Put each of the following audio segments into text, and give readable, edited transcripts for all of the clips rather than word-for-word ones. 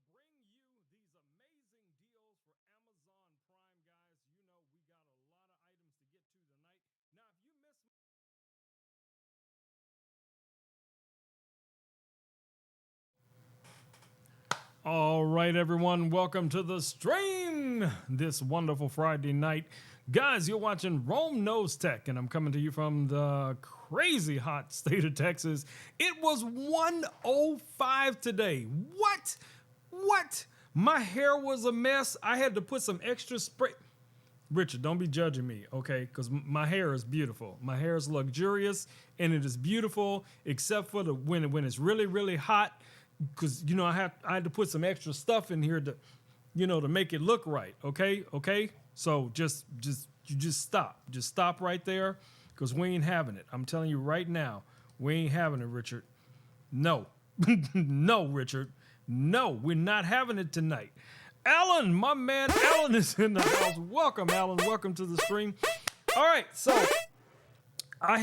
bring you these amazing deals for Amazon Prime, guys. You know, we got a lot of items to get to tonight. Now, if you miss All right, everyone, welcome to the stream this wonderful Friday night. Guys, you're watching Rome Knows Tech, and I'm coming to you from the crazy hot state of Texas. It was 105 today. What? What? My hair was a mess. I had to put some extra spray. Richard, don't be judging me, okay? Because my hair is beautiful. My hair is luxurious and it is beautiful, except for the when it's really really hot. Because I had to put some extra stuff in here to, to make it look right. Okay, okay. So just stop right there, because we ain't having it. I'm telling you right now, we ain't having it, Richard. No, no, Richard. No, we're not having it tonight. Alan, my man, Alan is in the house. Welcome, Alan. Welcome to the stream. All right, so I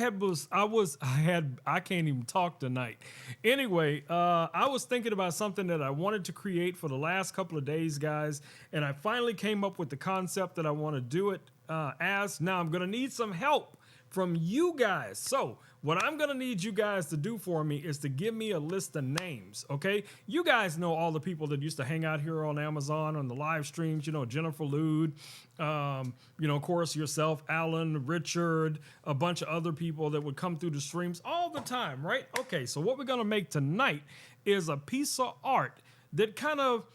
can't even talk tonight. Anyway, I was thinking about something that I wanted to create for the last couple of days, guys, and I finally came up with the concept that I want to do it as. Now I'm gonna need some help from you guys. So what I'm gonna need you guys to do for me is to give me a list of names, okay? You guys know all the people that used to hang out here on Amazon on the live streams, Jennifer Lude, of course yourself, Alan, Richard, a bunch of other people that would come through the streams all the time, right? Okay, so what we're gonna make tonight is a piece of art that kind of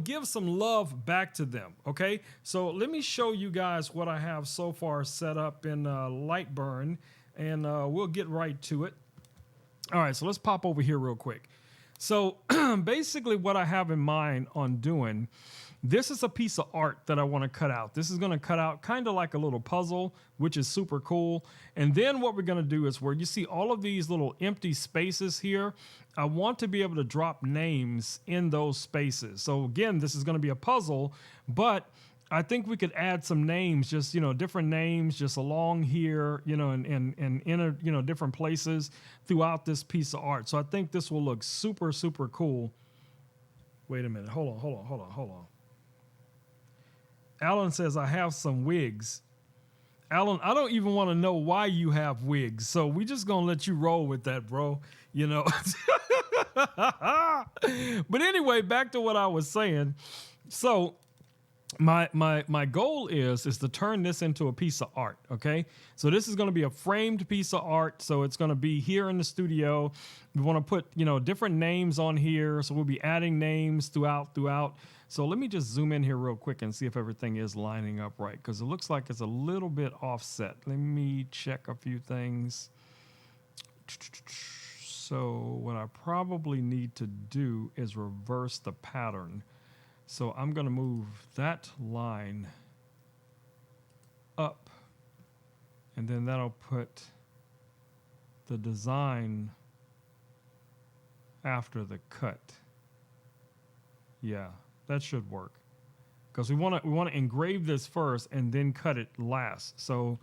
give some love back to them. Okay, so let me show you guys what I have so far set up in Lightburn, and we'll get right to it. All right, so let's pop over here real quick. So basically, what I have in mind on doing. This is a piece of art that I want to cut out. This is going to cut out kind of like a little puzzle, which is super cool. And then what we're going to do is where you see all of these little empty spaces here, I want to be able to drop names in those spaces. So again, this is going to be a puzzle, but I think we could add some names, just, different names just along here, and in different places throughout this piece of art. So I think this will look super, super cool. Wait a minute. Hold on. Alan says, I have some wigs. Alan, I don't even want to know why you have wigs. So we just going to let you roll with that, bro. But anyway, back to what I was saying. So my goal is to turn this into a piece of art. Okay, so this is going to be a framed piece of art. So it's going to be here in the studio. We want to put different names on here. So we'll be adding names throughout. So let me just zoom in here real quick and see if everything is lining up right, because it looks like it's a little bit offset. Let me check a few things. So what I probably need to do is reverse the pattern. So I'm going to move that line up, and then that'll put the design after the cut. Yeah. That should work, because we want to engrave this first and then cut it last. So,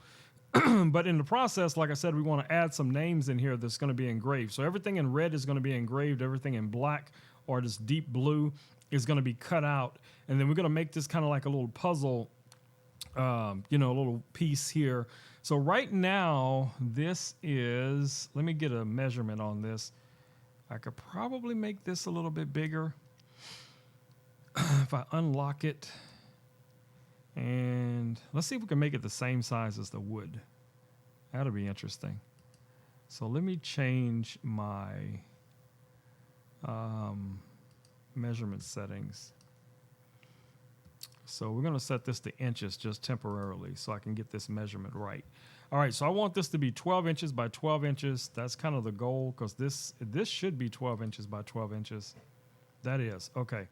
but in the process, like I said, we want to add some names in here that's going to be engraved. So everything in red is going to be engraved. Everything in black or this deep blue is going to be cut out, and then we're going to make this kind of like a little puzzle, a little piece here. So right now, this is. Let me get a measurement on this. I could probably make this a little bit bigger. If I unlock it, and let's see if we can make it the same size as the wood. That'll be interesting. So let me change my measurement settings. So we're going to set this to inches just temporarily so I can get this measurement right. All right, so I want this to be 12 inches by 12 inches. That's kind of the goal, because this should be 12 inches by 12 inches. That is. Okay.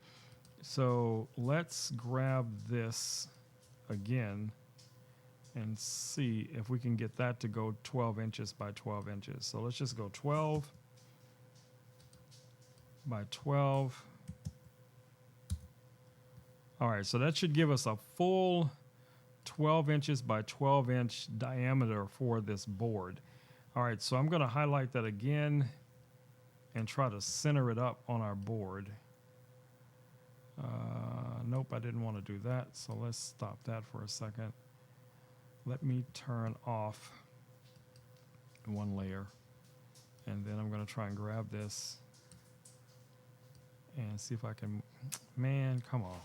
So let's grab this again and see if we can get that to go 12 inches by 12 inches. So let's just go 12 by 12. All right, so that should give us a full 12 inches by 12 inch diameter for this board. All right, so I'm going to highlight that again and try to center it up on our board. Nope, I didn't want to do that. So let's stop that for a second. Let me turn off one layer. And then I'm going to try and grab this and see if I can. Man, come on.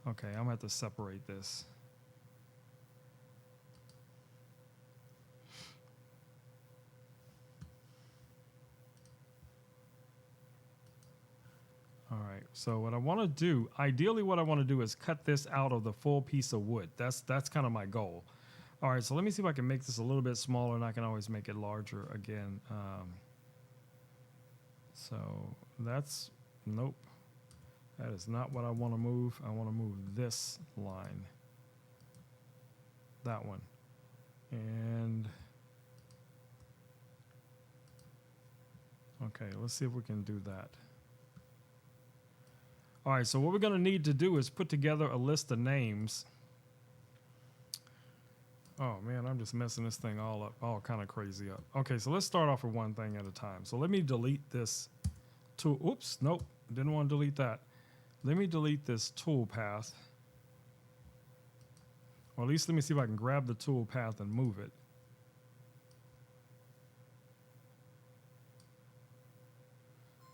Okay, I'm going to have to separate this. All right, so what I want to do, ideally what I want to do is cut this out of the full piece of wood. That's kind of my goal. All right, so let me see if I can make this a little bit smaller, and I can always make it larger again. So that's, nope. That is not what I want to move. I want to move this line. That one. And, okay, let's see if we can do that. All right, so what we're going to need to do is put together a list of names. Oh, man, I'm just messing this thing all up, all kind of crazy up. Okay, so let's start off with one thing at a time. So let me delete this tool. Oops, nope, didn't want to delete that. Let me delete this tool path. Or at least let me see if I can grab the tool path and move it.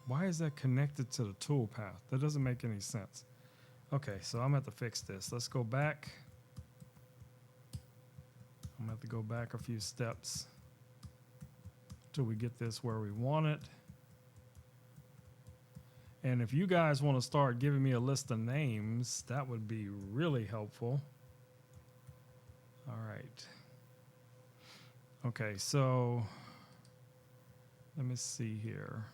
Why is that connected to the tool path? That doesn't make any sense. Okay, so I'm going to have to fix this. Let's go back. I'm going to have to go back a few steps till we get this where we want it. And if you guys want to start giving me a list of names, that would be really helpful. All right. Okay, so let me see here.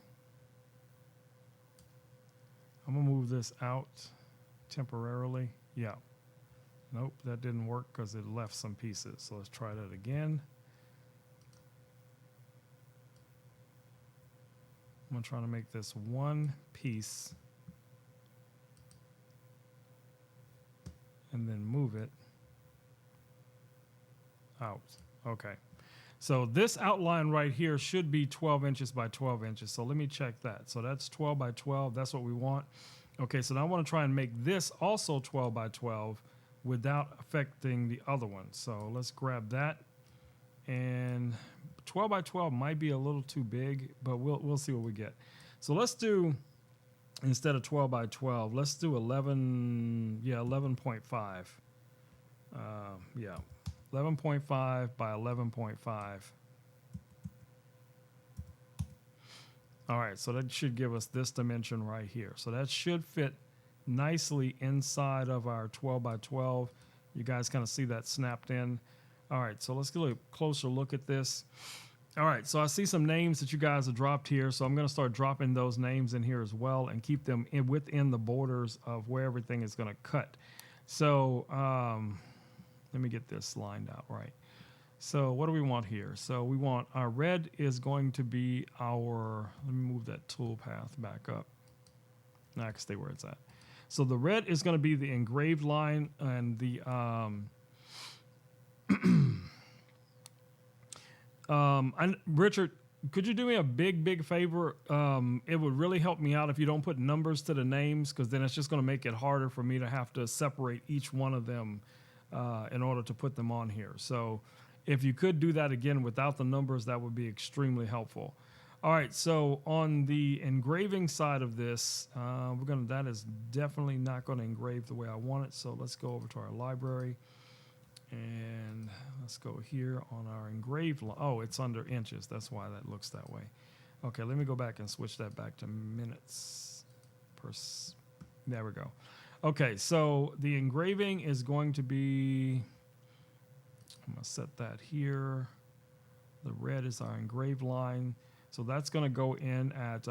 I'm going to move this out temporarily. Yeah. Nope, that didn't work because it left some pieces. So let's try that again. I'm going to try to make this one piece and then move it out. Okay. So this outline right here should be 12 inches by 12 inches. So let me check that. So that's 12 by 12. That's what we want. Okay, so now I want to try and make this also 12 by 12 without affecting the other one. So let's grab that. And 12 by 12 might be a little too big, but we'll see what we get. So let's do, instead of 12 by 12, let's do 11.5. Yeah, 11.5 by 11.5. All right, so that should give us this dimension right here. So that should fit nicely inside of our 12 by 12. You guys kind of see that snapped in. All right, so let's get a closer look at this. All right, so I see some names that you guys have dropped here, so I'm going to start dropping those names in here as well and keep them within the borders of where everything is going to cut. So let me get this lined out right. So what do we want here? So we want our red is going to be our, let me move that tool path back up. Now I can stay where it's at. So the red is going to be the engraved line, and the Richard, could you do me a big favor? It would really help me out if you don't put numbers to the names, because then it's just going to make it harder for me to have to separate each one of them in order to put them on here. So if you could do that again without the numbers, that would be extremely helpful. All right, so on the engraving side of this, that is definitely not going to engrave the way I want it. So let's go over to our library. And let's go here on our engraved line. Oh, it's under inches. That's why that looks that way. Okay, let me go back and switch that back to minutes. There we go. Okay, so the engraving is going to be, I'm going to set that here. The red is our engraved line. So that's going to go in at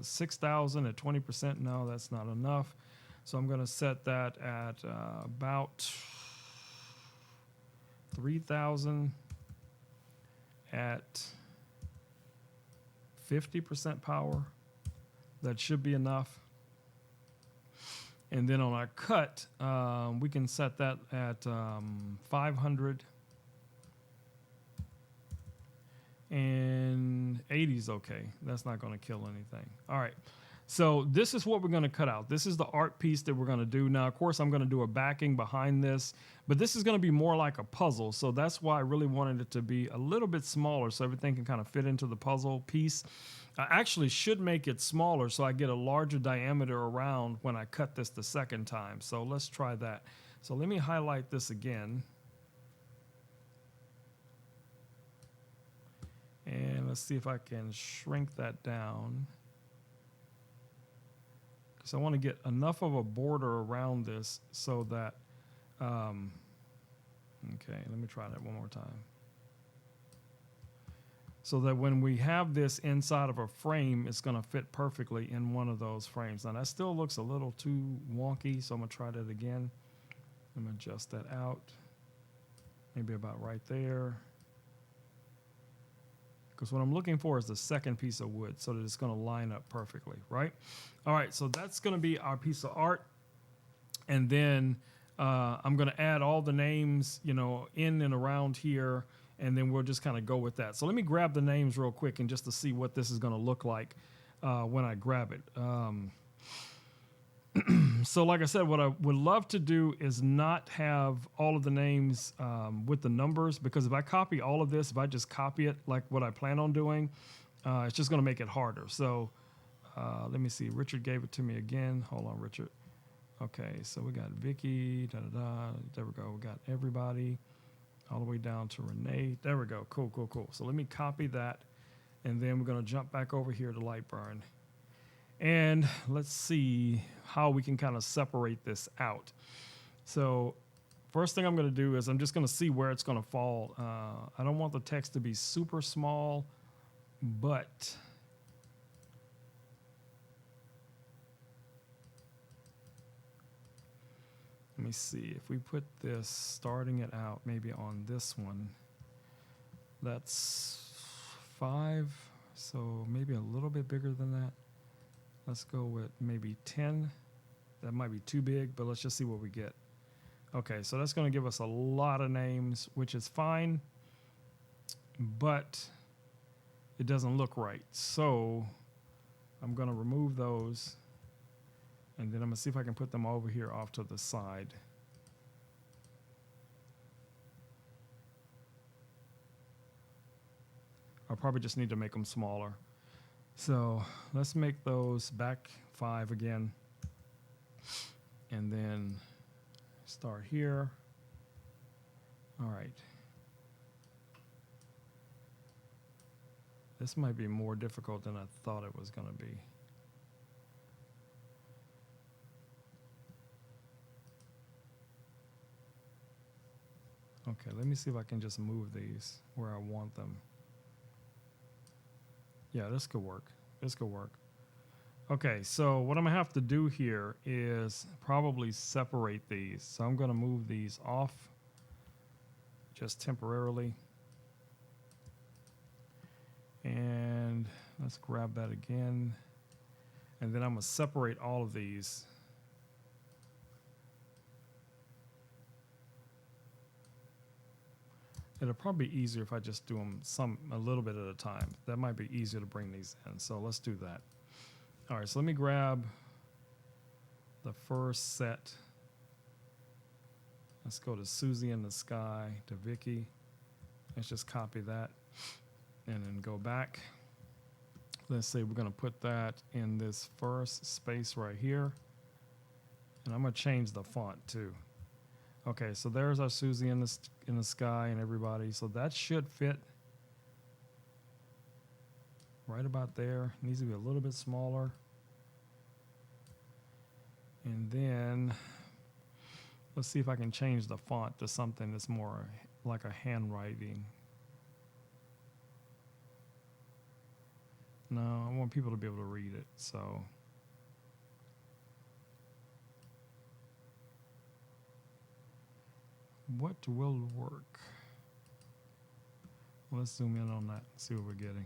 6,000 at 20%. No, that's not enough. So I'm going to set that at about 3,000 at 50% power. That should be enough. And then on our cut, we can set that at 500. And 80 is okay. That's not going to kill anything. All right. So this is what we're going to cut out. This is the art piece that we're going to do. Now, of course, I'm going to do a backing behind this, but this is going to be more like a puzzle. So that's why I really wanted it to be a little bit smaller so everything can kind of fit into the puzzle piece. I actually should make it smaller so I get a larger diameter around when I cut this the second time. So let's try that. So let me highlight this again. And let's see if I can shrink that down. So I want to get enough of a border around this so that, okay, let me try that one more time. So that when we have this inside of a frame, it's going to fit perfectly in one of those frames. Now that still looks a little too wonky, so I'm going to try that again. I'm going to adjust that out, maybe about right there. Because what I'm looking for is the second piece of wood so that it's going to line up perfectly, right? All right, so that's going to be our piece of art. And then I'm going to add all the names, you know, in and around here, and then we'll just kind of go with that. So let me grab the names real quick and just to see what this is going to look like when I grab it. So like I said, what I would love to do is not have all of the names with the numbers, because if I copy all of this, if I just copy it like what I plan on doing, it's just going to make it harder. So let me see. Richard gave it to me again. Hold on, Richard. Okay, so we got Vicky, there we go. We got everybody all the way down to Renee. There we go. Cool, cool, cool. So let me copy that, and then we're going to jump back over here to Lightburn. And let's see how we can kind of separate this out. So first thing I'm going to do is I'm just going to see where it's going to fall. I don't want the text to be super small, but let me see. If we put this, starting it out, maybe on this one, that's 5. So maybe a little bit bigger than that. Let's go with maybe 10. That might be too big, but let's just see what we get. Okay, so that's going to give us a lot of names, which is fine, but it doesn't look right. So I'm going to remove those, and then I'm going to see if I can put them over here off to the side. I'll probably just need to make them smaller. So let's make those back 5 again. And then start here. All right. This might be more difficult than I thought it was going to be. Okay, let me see if I can just move these where I want them. Yeah, this could work. This could work. Okay, so what I'm going to have to do here is probably separate these. So I'm going to move these off just temporarily. And let's grab that again. And then I'm going to separate all of these. It'll probably be easier if I just do them a little bit at a time. That might be easier to bring these in. So let's do that. All right, so let me grab the first set. Let's go to Susie in the Sky, to Vicky. Let's just copy that and then go back. Let's say we're going to put that in this first space right here. And I'm going to change the font too. Okay, so there's our Susie in the Sky and everybody. So that should fit right about there. Needs to be a little bit smaller. And then let's see if I can change the font to something that's more like a handwriting. No, I want people to be able to read it, so. What will work? Let's zoom in on that and see what we're getting.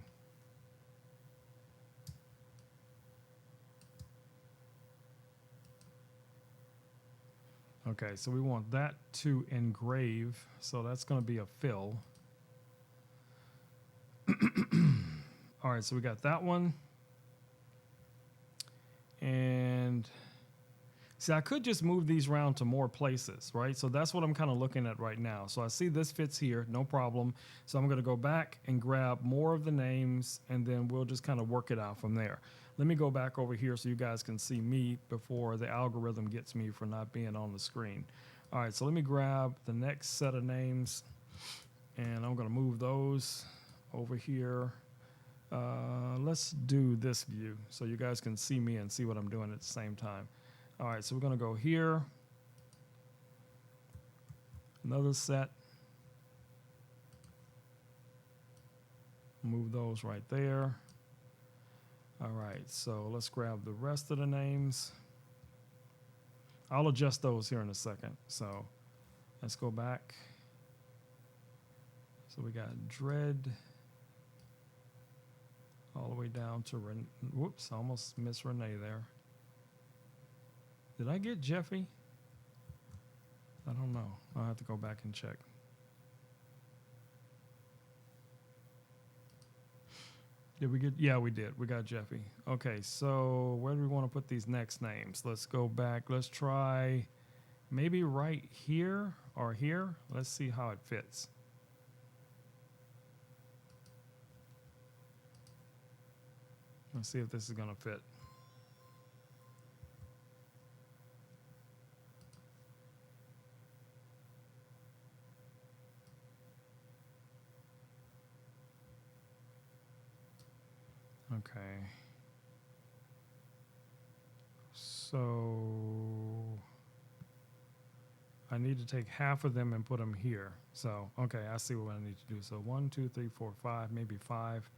Okay, so we want that to engrave, so that's going to be a fill. All right, so we got that one. And see, I could just move these around to more places, right? So that's what I'm kind of looking at right now. So I see this fits here, no problem. So I'm going to go back and grab more of the names, and then we'll just kind of work it out from there. Let me go back over here so you guys can see me before the algorithm gets me for not being on the screen. All right, so let me grab the next set of names, and I'm going to move those over here. Let's do this view so you guys can see me and see what I'm doing at the same time. All right, so we're going to go here. Another set. Move those right there. All right, so let's grab the rest of the names. I'll adjust those here in a second. So let's go back. So we got Dread all the way down to whoops, almost missed Renee there. Did I get Jeffy? I don't know. I'll have to go back and check. Did we get? Yeah, we did. We got Jeffy. Okay, so where do we want to put these next names? Let's go back. Let's try maybe right here or here. Let's see how it fits. Let's see if this is going to fit. Okay. So I need to take half of them and put them here. So, okay, I see what I need to do. So 1, 2, 3, 4, 5, maybe 5.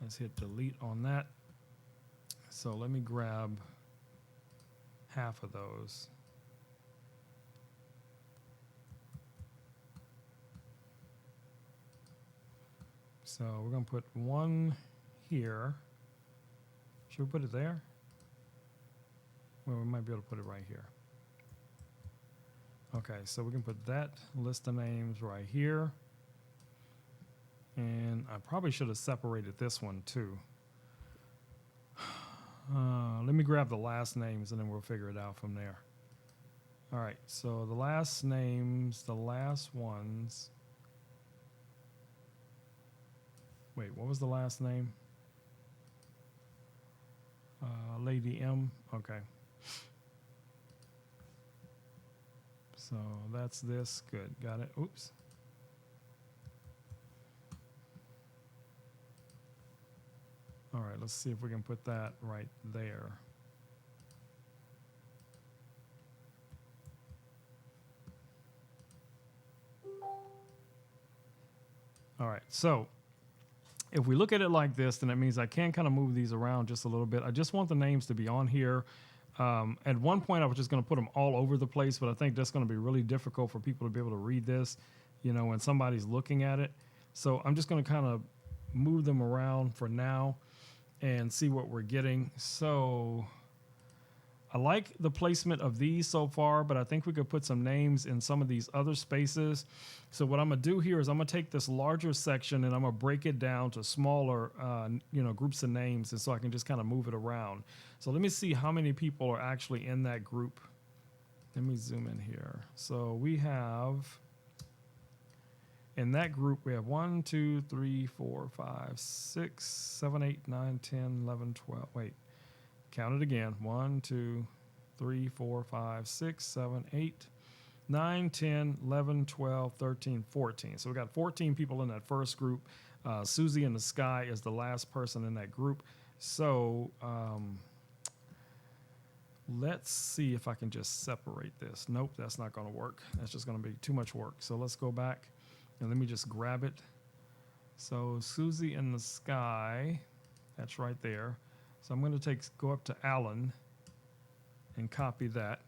Let's hit delete on that. So let me grab half of those. So we're going to put one here. Should we put it there? Well, we might be able to put it right here. Okay, so we can put that list of names right here. And I probably should have separated this one too. Let me grab the last names and then we'll figure it out from there. All right, so the last names, the last ones. Wait, what was the last name? Lady M. Okay. So that's this. Good. Got it. Oops. All right, let's see if we can put that right there. All right, so if we look at it like this, then that means I can kind of move these around just a little bit. I just want the names to be on here. At one point, I was just going to put them all over the place, but I think that's going to be really difficult for people to be able to read this, you know, when somebody's looking at it. So I'm just going to kind of move them around for now and see what we're getting. So I like the placement of these so far, but I think we could put some names in some of these other spaces. So what I'm going to do here is I'm going to take this larger section and I'm going to break it down to smaller, groups of names, and so I can just kind of move it around. So let me see how many people are actually in that group. Let me zoom in here. So we have, in that group, we have 1, 2, 3, 4, 5, 6, 7, 8, 9, 10, 11, 12. Wait. Count it again. 1, 2, 3, 4, 5, 6, 7, 8, 9, 10, 11, 12, 13, 14. So we got 14 people in that first group. Susie in the Sky is the last person in that group. So let's see if I can just separate this. Nope, that's not going to work. That's just going to be too much work. So let's go back and let me just grab it. So Susie in the Sky, that's right there. So I'm going to go up to Alan and copy that.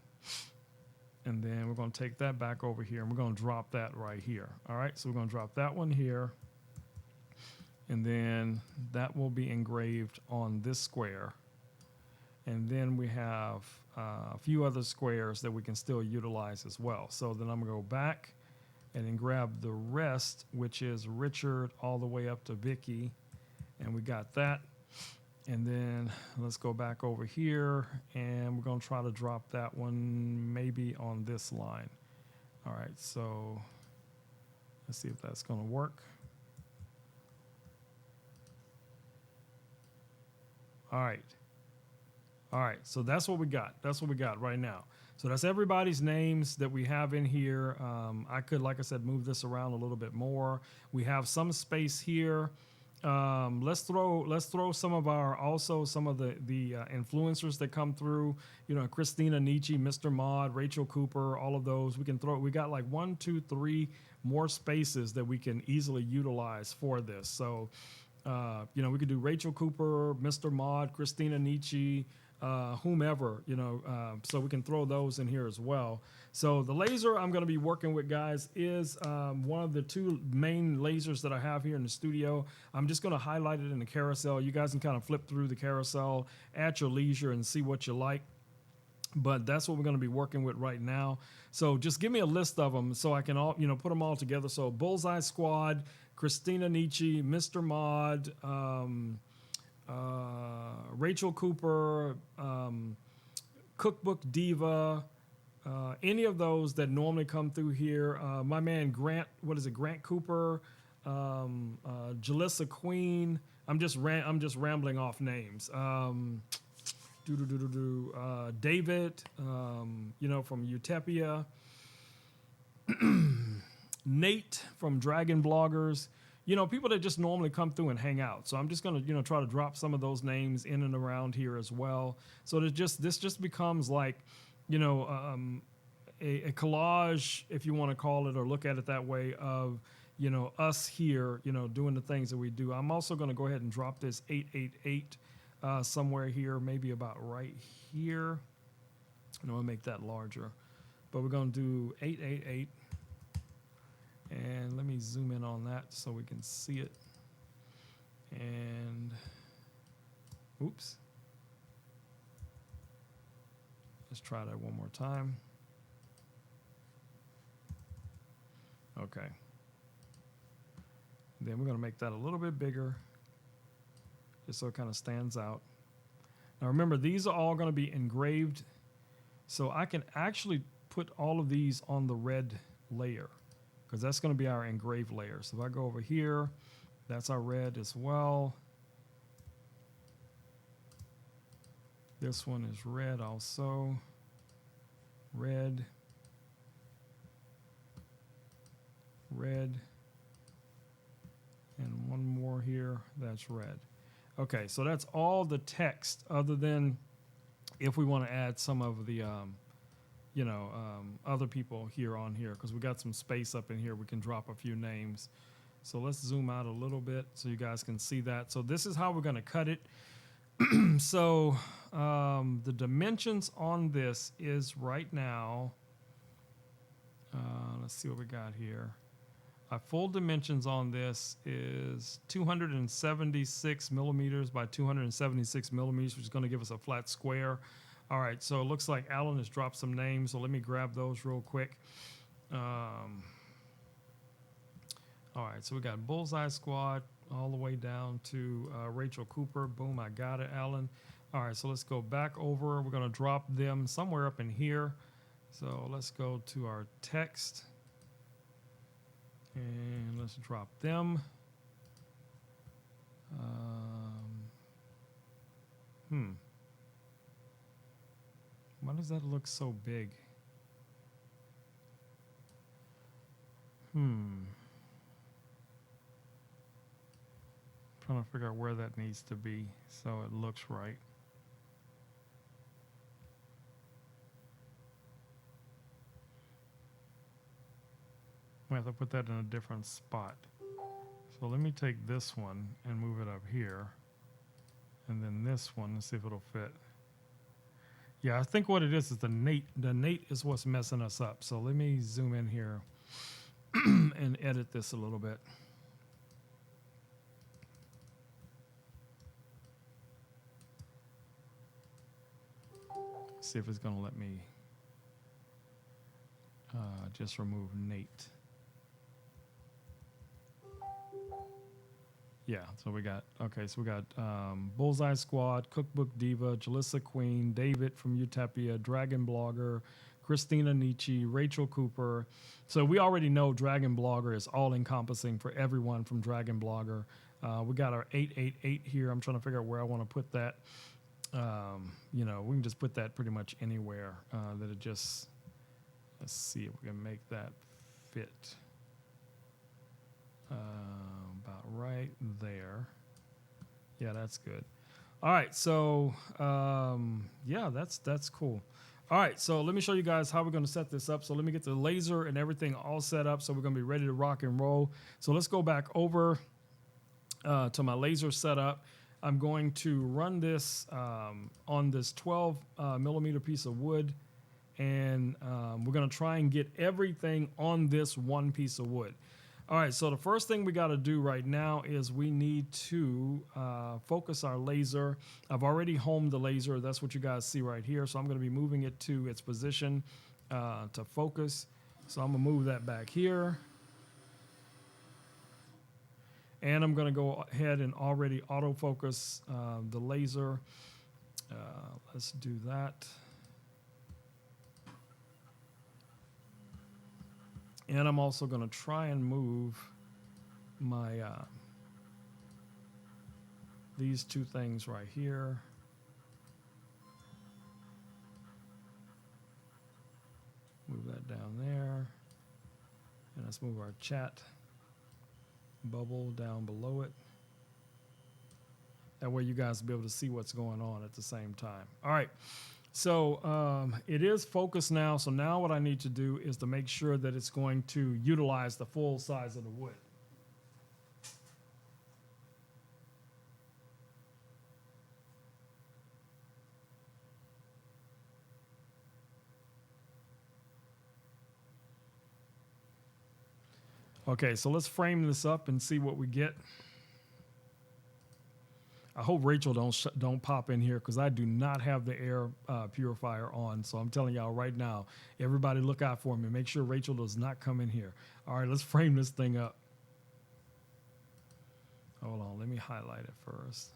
And then we're going to take that back over here and we're going to drop that right here. All right, so we're going to drop that one here. And then that will be engraved on this square. And then we have a few other squares that we can still utilize as well. So then I'm going to go back and then grab the rest, which is Richard all the way up to Vicky. And we got that. And then let's go back over here, and we're going to try to drop that one maybe on this line. All right, so let's see if that's going to work. All right. All right, so that's what we got. That's what we got right now. So that's everybody's names that we have in here. I could, like I said, move this around a little bit more. We have some space here. Let's throw some of the influencers that come through. You know, Christina Nietzsche, Mr. Mod, Rachel Cooper, all of those. We can throw. We got like 1, 2, 3 more spaces that we can easily utilize for this. So, you know, we could do Rachel Cooper, Mr. Mod, Christina Nietzsche, whomever, you know, so we can throw those in here as well. So the laser I'm going to be working with, guys, is one of the 2 main lasers that I have here in the studio. I'm just going to highlight it in the carousel. You guys can kind of flip through the carousel at your leisure and see what you like. But that's what we're going to be working with right now. So just give me a list of them so I can all, you know, put them all together. So Bullseye Squad, Christina Nietzsche, Mr. Mod, Rachel Cooper, Cookbook Diva, any of those that normally come through here. My man Grant, Grant Cooper, Jalissa Queen. I'm just rambling off names. David, you know, from Utopia. Nate from Dragon Bloggers. You know, people that just normally come through and hang out. So I'm just going to, you know, try to drop some of those names in and around here as well. So this just becomes like, you know, a collage, if you want to call it or look at it that way, of, you know, us here, you know, doing the things that we do. I'm also going to go ahead and drop this 888 somewhere here, maybe about right here. And I'll make that larger. But we're going to do 888. And let me zoom in on that so we can see it. And, oops. Let's try that one more time. Okay. Then we're going to make that a little bit bigger, just so it kind of stands out. Now remember, these are all going to be engraved, so I can actually put all of these on the red layer, because that's going to be our engraved layer. So if I go over here, that's our red as well. This one is red also. Red. Red. And one more here, that's red. Okay, so that's all the text, other than if we want to add some of the other people here on here, because we got some space up in here. We can drop a few names. So let's zoom out a little bit so you guys can see that. So this is how we're going to cut it. So the dimensions on this is right now, let's see what we got here. Our full dimensions on this is 276 millimeters by 276 millimeters, which is going to give us a flat square. All right, so it looks like Alan has dropped some names, so let me grab those real quick. All right, so we got Bullseye Squad all the way down to Rachel Cooper. Boom, I got it, Alan. All right, so let's go back over. We're going to drop them somewhere up in here. So let's go to our text, and let's drop them. Why does that look so big? Trying to figure out where that needs to be so it looks right. I have to put that in a different spot. So let me take this one and move it up here. And then this one and see if it'll fit. Yeah, I think what it is the Nate. The Nate is what's messing us up. So let me zoom in here and edit this a little bit. See if it's going to let me just remove Nate. Yeah, so we got Bullseye Squad, Cookbook Diva, Jalissa Queen, David from Utopia, Dragon Blogger, Christina Nietzsche, Rachel Cooper. So we already know Dragon Blogger is all encompassing for everyone from Dragon Blogger. We got our 888 here. I'm trying to figure out where I want to put that. We can just put that pretty much anywhere that it just, let's see if we can make that fit. About right there. Yeah, that's good. All right, so that's cool. All right, so let me show you guys how we're going to set this up. So let me get the laser and everything all set up so we're going to be ready to rock and roll. So let's go back over to my laser setup. I'm going to run this on this 12 millimeter piece of wood, and we're going to try and get everything on this one piece of wood. All right, so the first thing we got to do right now is we need to focus our laser. I've already homed the laser. That's what you guys see right here. So I'm going to be moving it to its position to focus. So I'm going to move that back here. And I'm going to go ahead and already autofocus the laser. Let's do that. And I'm also going to try and move my these two things right here. Move that down there. And let's move our chat bubble down below it. That way you guys will be able to see what's going on at the same time. All right. So it is focused now. So now what I need to do is to make sure that it's going to utilize the full size of the wood. Okay, so let's frame this up and see what we get. I hope Rachel don't pop in here because I do not have the air purifier on. So I'm telling y'all right now, everybody look out for me. Make sure Rachel does not come in here. All right, let's frame this thing up. Hold on, let me highlight it first.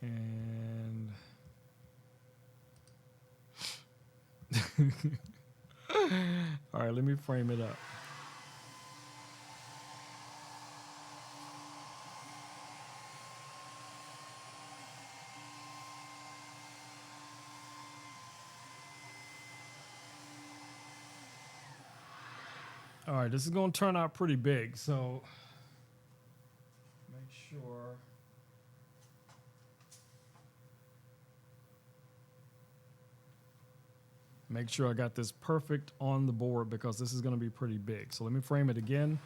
And all right, let me frame it up. All right, this is going to turn out pretty big, so make sure I got this perfect on the board because this is going to be pretty big. So let me frame it again.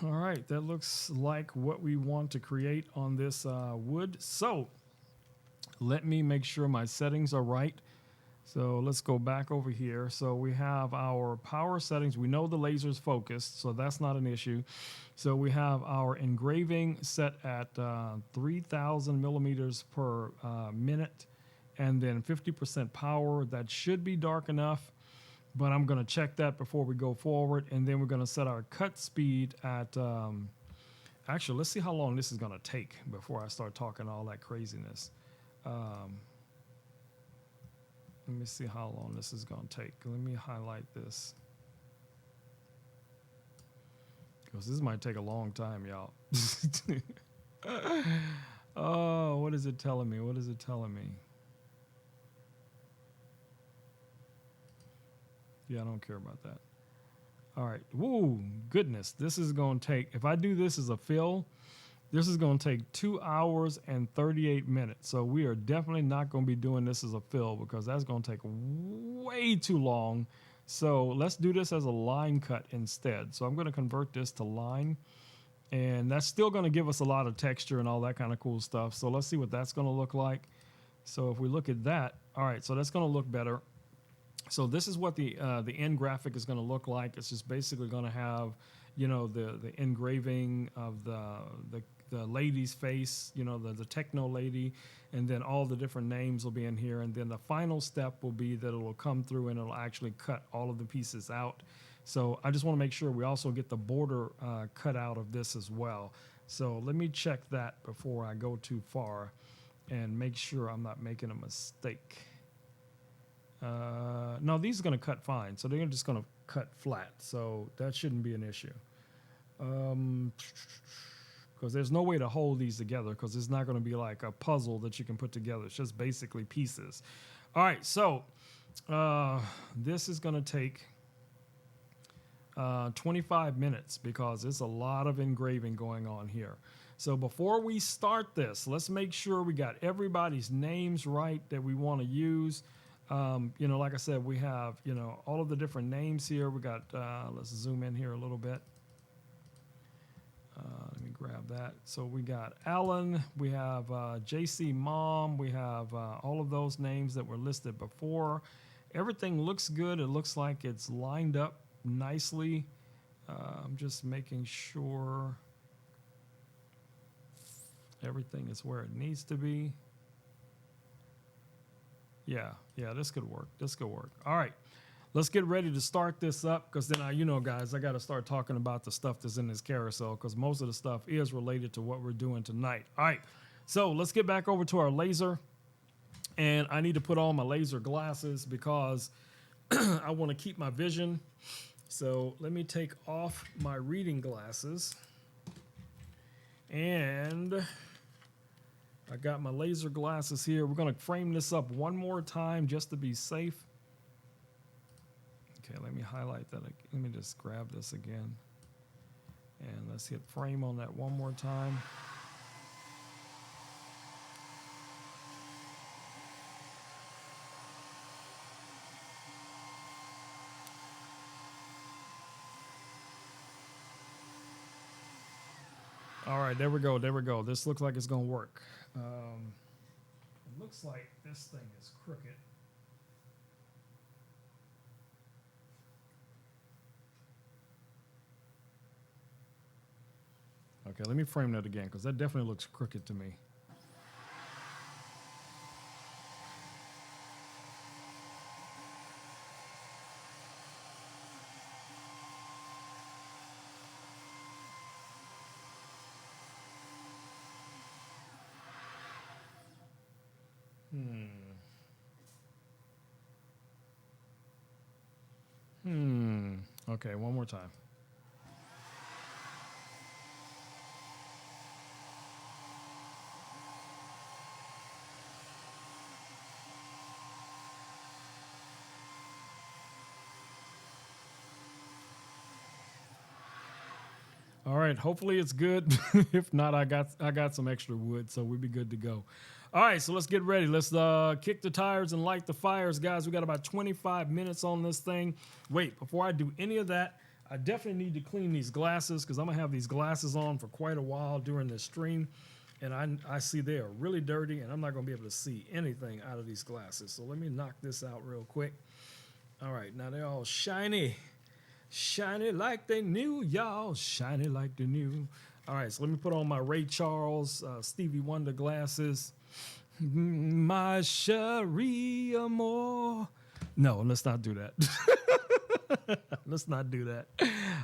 All right, that looks like what we want to create on this wood. So let me make sure my settings are right. So let's go back over here. So we have our power settings. We know the laser's focused, so that's not an issue. So we have our engraving set at 3,000 millimeters per minute, and then 50% power. That should be dark enough, but I'm going to check that before we go forward. And then we're going to set our cut speed at, actually, let's see how long this is going to take before I start talking all that craziness. Let me see how long this is going to take. Let me highlight this, because this might take a long time, y'all. Oh, what is it telling me? What is it telling me? Yeah, I don't care about that. All right. Whoa, goodness. This is going to take, if I do this as a fill, this is going to take 2 hours and 38 minutes. So we are definitely not going to be doing this as a fill because that's going to take way too long. So let's do this as a line cut instead. So I'm going to convert this to line, and that's still going to give us a lot of texture and all that kind of cool stuff. So let's see what that's going to look like. So if we look at that, all right, so that's going to look better. So this is what the end graphic is going to look like. It's just basically going to have, the engraving of the lady's face, the techno lady, and then all the different names will be in here. And then the final step will be that it will come through and it'll actually cut all of the pieces out. So I just want to make sure we also get the border cut out of this as well. So let me check that before I go too far and make sure I'm not making a mistake. No, these are going to cut fine. So they're just going to cut flat. So that shouldn't be an issue. Because there's no way to hold these together because it's not going to be like a puzzle that you can put together. It's just basically pieces. All right, so this is going to take 25 minutes because there's a lot of engraving going on here. So before we start this, let's make sure we got everybody's names right that we want to use. Like I said, we have, all of the different names here. We got, let's zoom in here a little bit. Let me grab that. So we got Alan, we have JC Mom, we have all of those names that were listed before. Everything looks good. It looks like it's lined up nicely. I'm just making sure everything is where it needs to be. Yeah, this could work. All right, let's get ready to start this up because then guys, I got to start talking about the stuff that's in this carousel because most of the stuff is related to what we're doing tonight. All right, so let's get back over to our laser. And I need to put on my laser glasses because I want to keep my vision. So let me take off my reading glasses. And I got my laser glasses here. We're going to frame this up one more time just to be safe. Okay, let me highlight that. Let me just grab this again. And let's hit frame on that one more time. All right, there we go. This looks like it's going to work. It looks like this thing is crooked. Okay, let me frame that again because that definitely looks crooked to me. Okay, one more time. All right, hopefully it's good. If not, I got some extra wood, so we'll be good to go. All right, so let's get ready. Let's kick the tires and light the fires, guys. We got about 25 minutes on this thing. Wait, before I do any of that, I definitely need to clean these glasses because I'm going to have these glasses on for quite a while during this stream. And I see they are really dirty, and I'm not going to be able to see anything out of these glasses. So let me knock this out real quick. All right, now they're all shiny. Shiny like they new, y'all. Shiny like they new. All right, so let me put on my Ray Charles, Stevie Wonder glasses. My Cherie Amour. No, let's not do that. Let's not do that.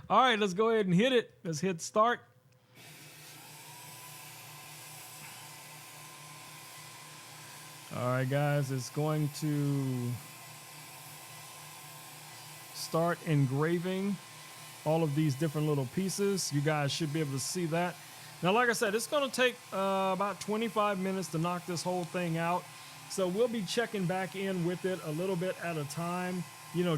All right, let's go ahead and hit it. Let's hit start. All right, guys, it's going to start engraving all of these different little pieces. You guys should be able to see that. Now, like I said, it's going to take about 25 minutes to knock this whole thing out. So we'll be checking back in with it a little bit at a time,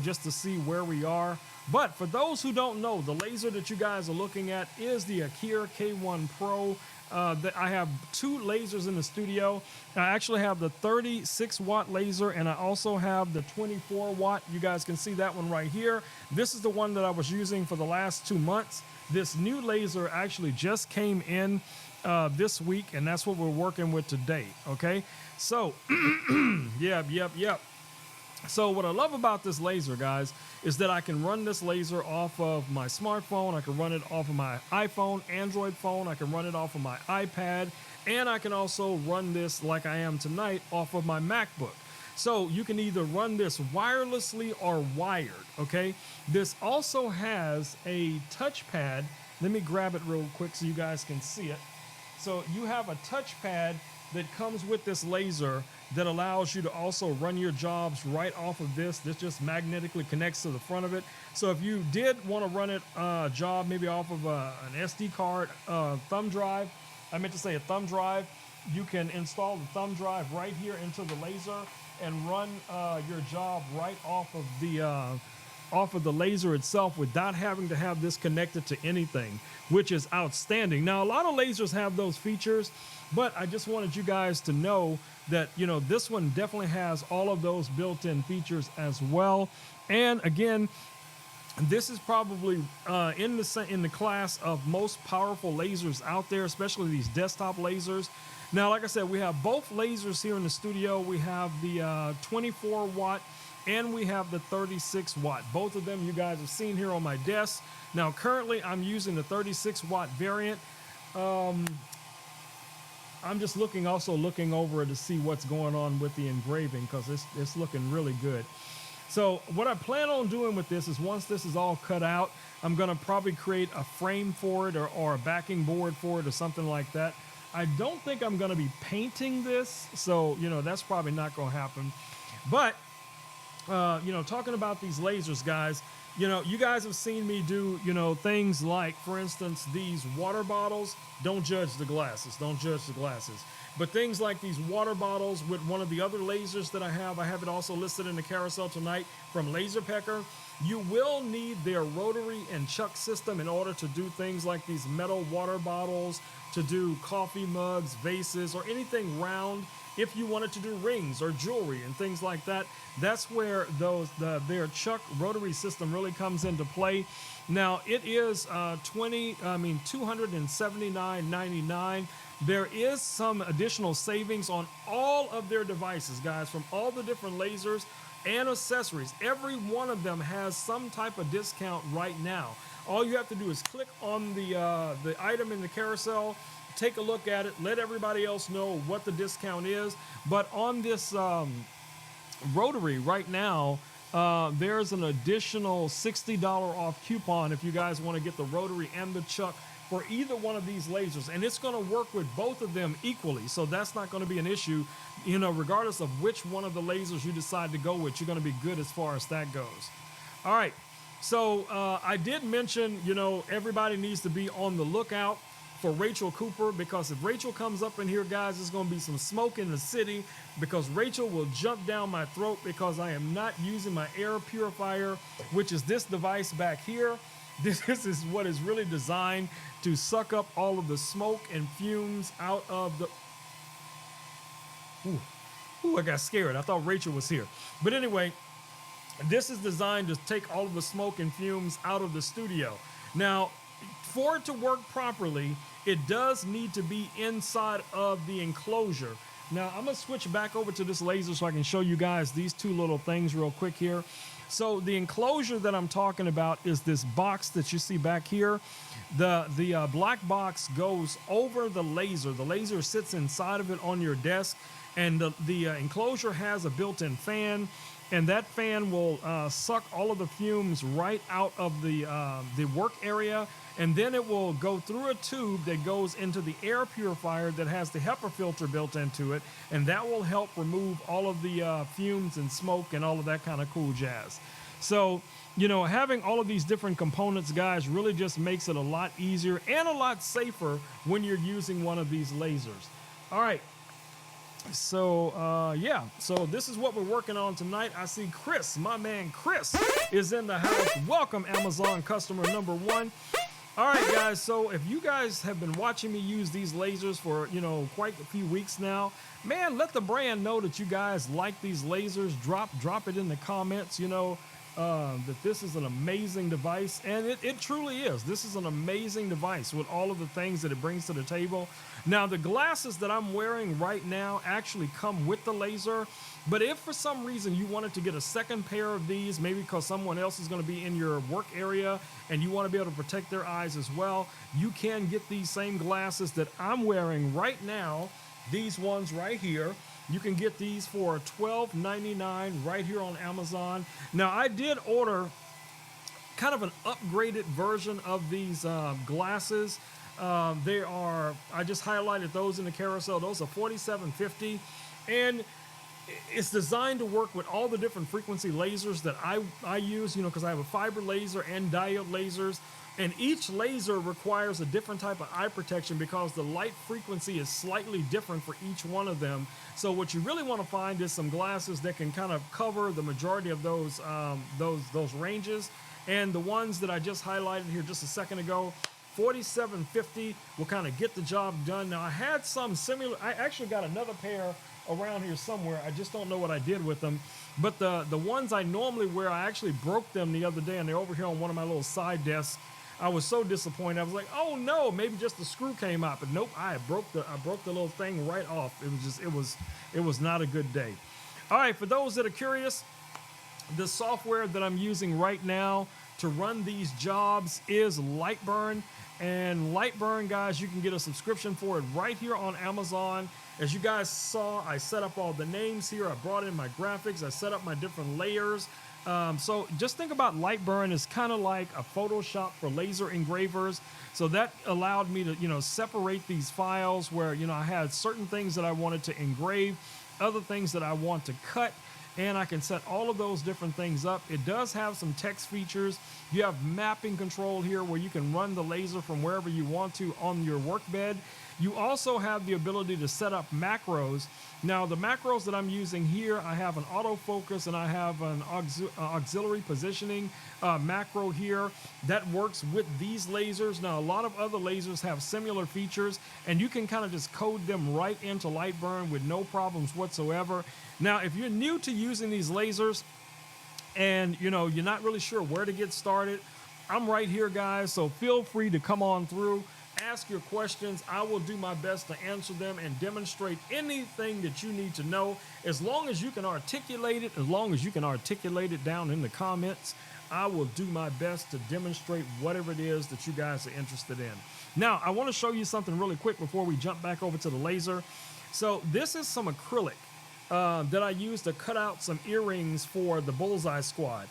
just to see where we are. But for those who don't know, the laser that you guys are looking at is the Ikier K1 Pro. I have two lasers in the studio. I actually have the 36 watt laser and I also have the 24 watt. You guys can see that one right here. This is the one that I was using for the last 2 months. This new laser actually just came in this week, and that's what we're working with today. Okay, so yep. So what I love about this laser, guys, is that I can run this laser off of my smartphone. I can run it off of my iPhone, Android phone. I can run it off of my iPad. And I can also run this, like I am tonight, off of my MacBook. So you can either run this wirelessly or wired, okay? This also has a touchpad. Let me grab it real quick so you guys can see it. So you have a touchpad that comes with this laser that allows you to also run your jobs right off of this. This just magnetically connects to the front of it. So if you did want to run it job maybe off of an SD card, thumb drive, I meant to say a thumb drive, you can install the thumb drive right here into the laser and run your job right off of the laser itself without having to have this connected to anything, which is outstanding. Now, a lot of lasers have those features, but I just wanted you guys to know that, you know, this one definitely has all of those built-in features as well. And again, this is probably in the class of most powerful lasers out there, especially these desktop lasers. Now, like I said, we have both lasers here in the studio. We have the 24 watt and we have the 36 watt. Both of them you guys have seen here on my desk. Now, currently I'm using the 36 watt variant. I'm just looking over to see what's going on with the engraving, because it's looking really good. So what I plan on doing with this is, once this is all cut out, I'm going to probably create a frame for it or a backing board for it or something like that. I don't think I'm going to be painting this, so, you know, that's probably not going to happen. But, you know, talking about these lasers, guys, you know, you guys have seen me do, you know, things like, for instance, these water bottles. Don't judge the glasses. Don't judge the glasses. But things like these water bottles with one of the other lasers that I have it also listed in the carousel tonight from Laser Pecker. You will need their rotary and chuck system in order to do things like these metal water bottles, to do coffee mugs, vases, or anything round. If you wanted to do rings or jewelry and things like that, that's where their chuck rotary system really comes into play. Now, it is $279.99. There is some additional savings on all of their devices, guys, from all the different lasers and accessories. Every one of them has some type of discount right now. All you have to do is click on the item in the carousel, take a look at it, let everybody else know what the discount is. But on this rotary right now, there's an additional $60 off coupon if you guys want to get the rotary and the chuck for either one of these lasers, and it's going to work with both of them equally, so that's not going to be an issue. You know, regardless of which one of the lasers you decide to go with, you're going to be good as far as that goes. All right, so I did mention, you know, everybody needs to be on the lookout for Rachel Cooper, because if Rachel comes up in here, guys, there's going to be some smoke in the city, because Rachel will jump down my throat because I am not using my air purifier, which is this device back here. This is what is really designed to suck up all of the smoke and fumes out of the... Ooh, I got scared. I thought Rachel was here. But anyway, this is designed to take all of the smoke and fumes out of the studio. Now, for it to work properly, it does need to be inside of the enclosure. Now, I'm going to switch back over to this laser so I can show you guys these two little things real quick here. So the enclosure that I'm talking about is this box that you see back here. The black box goes over the laser. The laser sits inside of it on your desk, and the enclosure has a built-in fan, and that fan will suck all of the fumes right out of the work area, and then it will go through a tube that goes into the air purifier that has the HEPA filter built into it, and that will help remove all of the fumes and smoke and all of that kind of cool jazz. So, you know, having all of these different components, guys, really just makes it a lot easier and a lot safer when you're using one of these lasers. All right. So, yeah, so this is what we're working on tonight. I see Chris, my man Chris, is in the house. Welcome, Amazon customer number 1. All right, guys, so if you guys have been watching me use these lasers for, you know, quite a few weeks now, man, let the brand know that you guys like these lasers. Drop it in the comments, you know. that this is an amazing device, and it truly is. This is an amazing device with all of the things that it brings to the table. Now, the glasses that I'm wearing right now actually come with the laser, but if for some reason you wanted to get a second pair of these, maybe because someone else is going to be in your work area and you want to be able to protect their eyes as well, you can get these same glasses that I'm wearing right now, these ones right here. You can get these for $12.99 right here on Amazon. Now, I did order kind of an upgraded version of these glasses. I just highlighted those in the carousel. Those are $47.50. And it's designed to work with all the different frequency lasers that I use, because I have a fiber laser and diode lasers. And each laser requires a different type of eye protection because the light frequency is slightly different for each one of them. So what you really want to find is some glasses that can kind of cover the majority of those ranges. And the ones that I just highlighted here just a second ago, $47.50 will kind of get the job done. Now, I had some similar. I actually got another pair around here somewhere. I just don't know what I did with them. But the ones I normally wear, I actually broke them the other day, and they're over here on one of my little side desks. I was so disappointed. I was like, oh no, maybe just the screw came out. But nope, I broke the little thing right off. It was not a good day. All right, for those that are curious, the software that I'm using right now to run these jobs is Lightburn. And Lightburn, guys, you can get a subscription for it right here on Amazon. As you guys saw, I set up all the names here. I brought in my graphics. I set up my different layers. So just think about Lightburn as kind of like a Photoshop for laser engravers. So that allowed me to, separate these files where, I had certain things that I wanted to engrave, other things that I want to cut, and I can set all of those different things up. It does have some text features. You have mapping control here where you can run the laser from wherever you want to on your workbed. You also have the ability to set up macros. Now, the macros that I'm using here, I have an autofocus and I have an auxiliary positioning macro here that works with these lasers. Now, a lot of other lasers have similar features, and you can kind of just code them right into Lightburn with no problems whatsoever. Now, if you're new to using these lasers and, you're not really sure where to get started, I'm right here, guys, so feel free to come on through. Ask your questions. I will do my best to answer them and demonstrate anything that you need to know. As long as you can articulate it, down in the comments, I will do my best to demonstrate whatever it is that you guys are interested in. Now, I want to show you something really quick before we jump back over to the laser. So this is some acrylic that I used to cut out some earrings for the Bullseye Squad.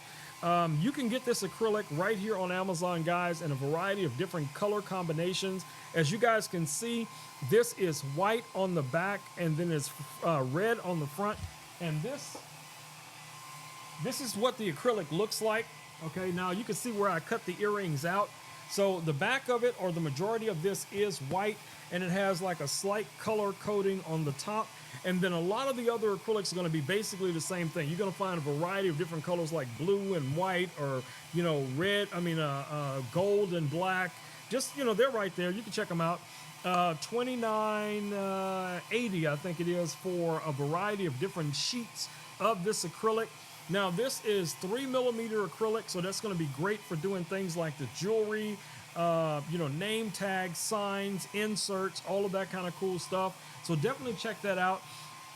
You can get this acrylic right here on Amazon, guys, in a variety of different color combinations. As you guys can see, this is white on the back, and then it's red on the front. And this is what the acrylic looks like. Okay, now you can see where I cut the earrings out. So the back of it, or the majority of this, is white, and it has like a slight color coating on the top. And then a lot of the other acrylics are going to be basically the same thing. You're going to find a variety of different colors like blue and white, or, red, gold and black. Just, they're right there. You can check them out. $29.80, I think it is, for a variety of different sheets of this acrylic. Now, this is 3mm acrylic, so that's going to be great for doing things like the jewelry, name tags, signs, inserts, all of that kind of cool stuff. So definitely check that out.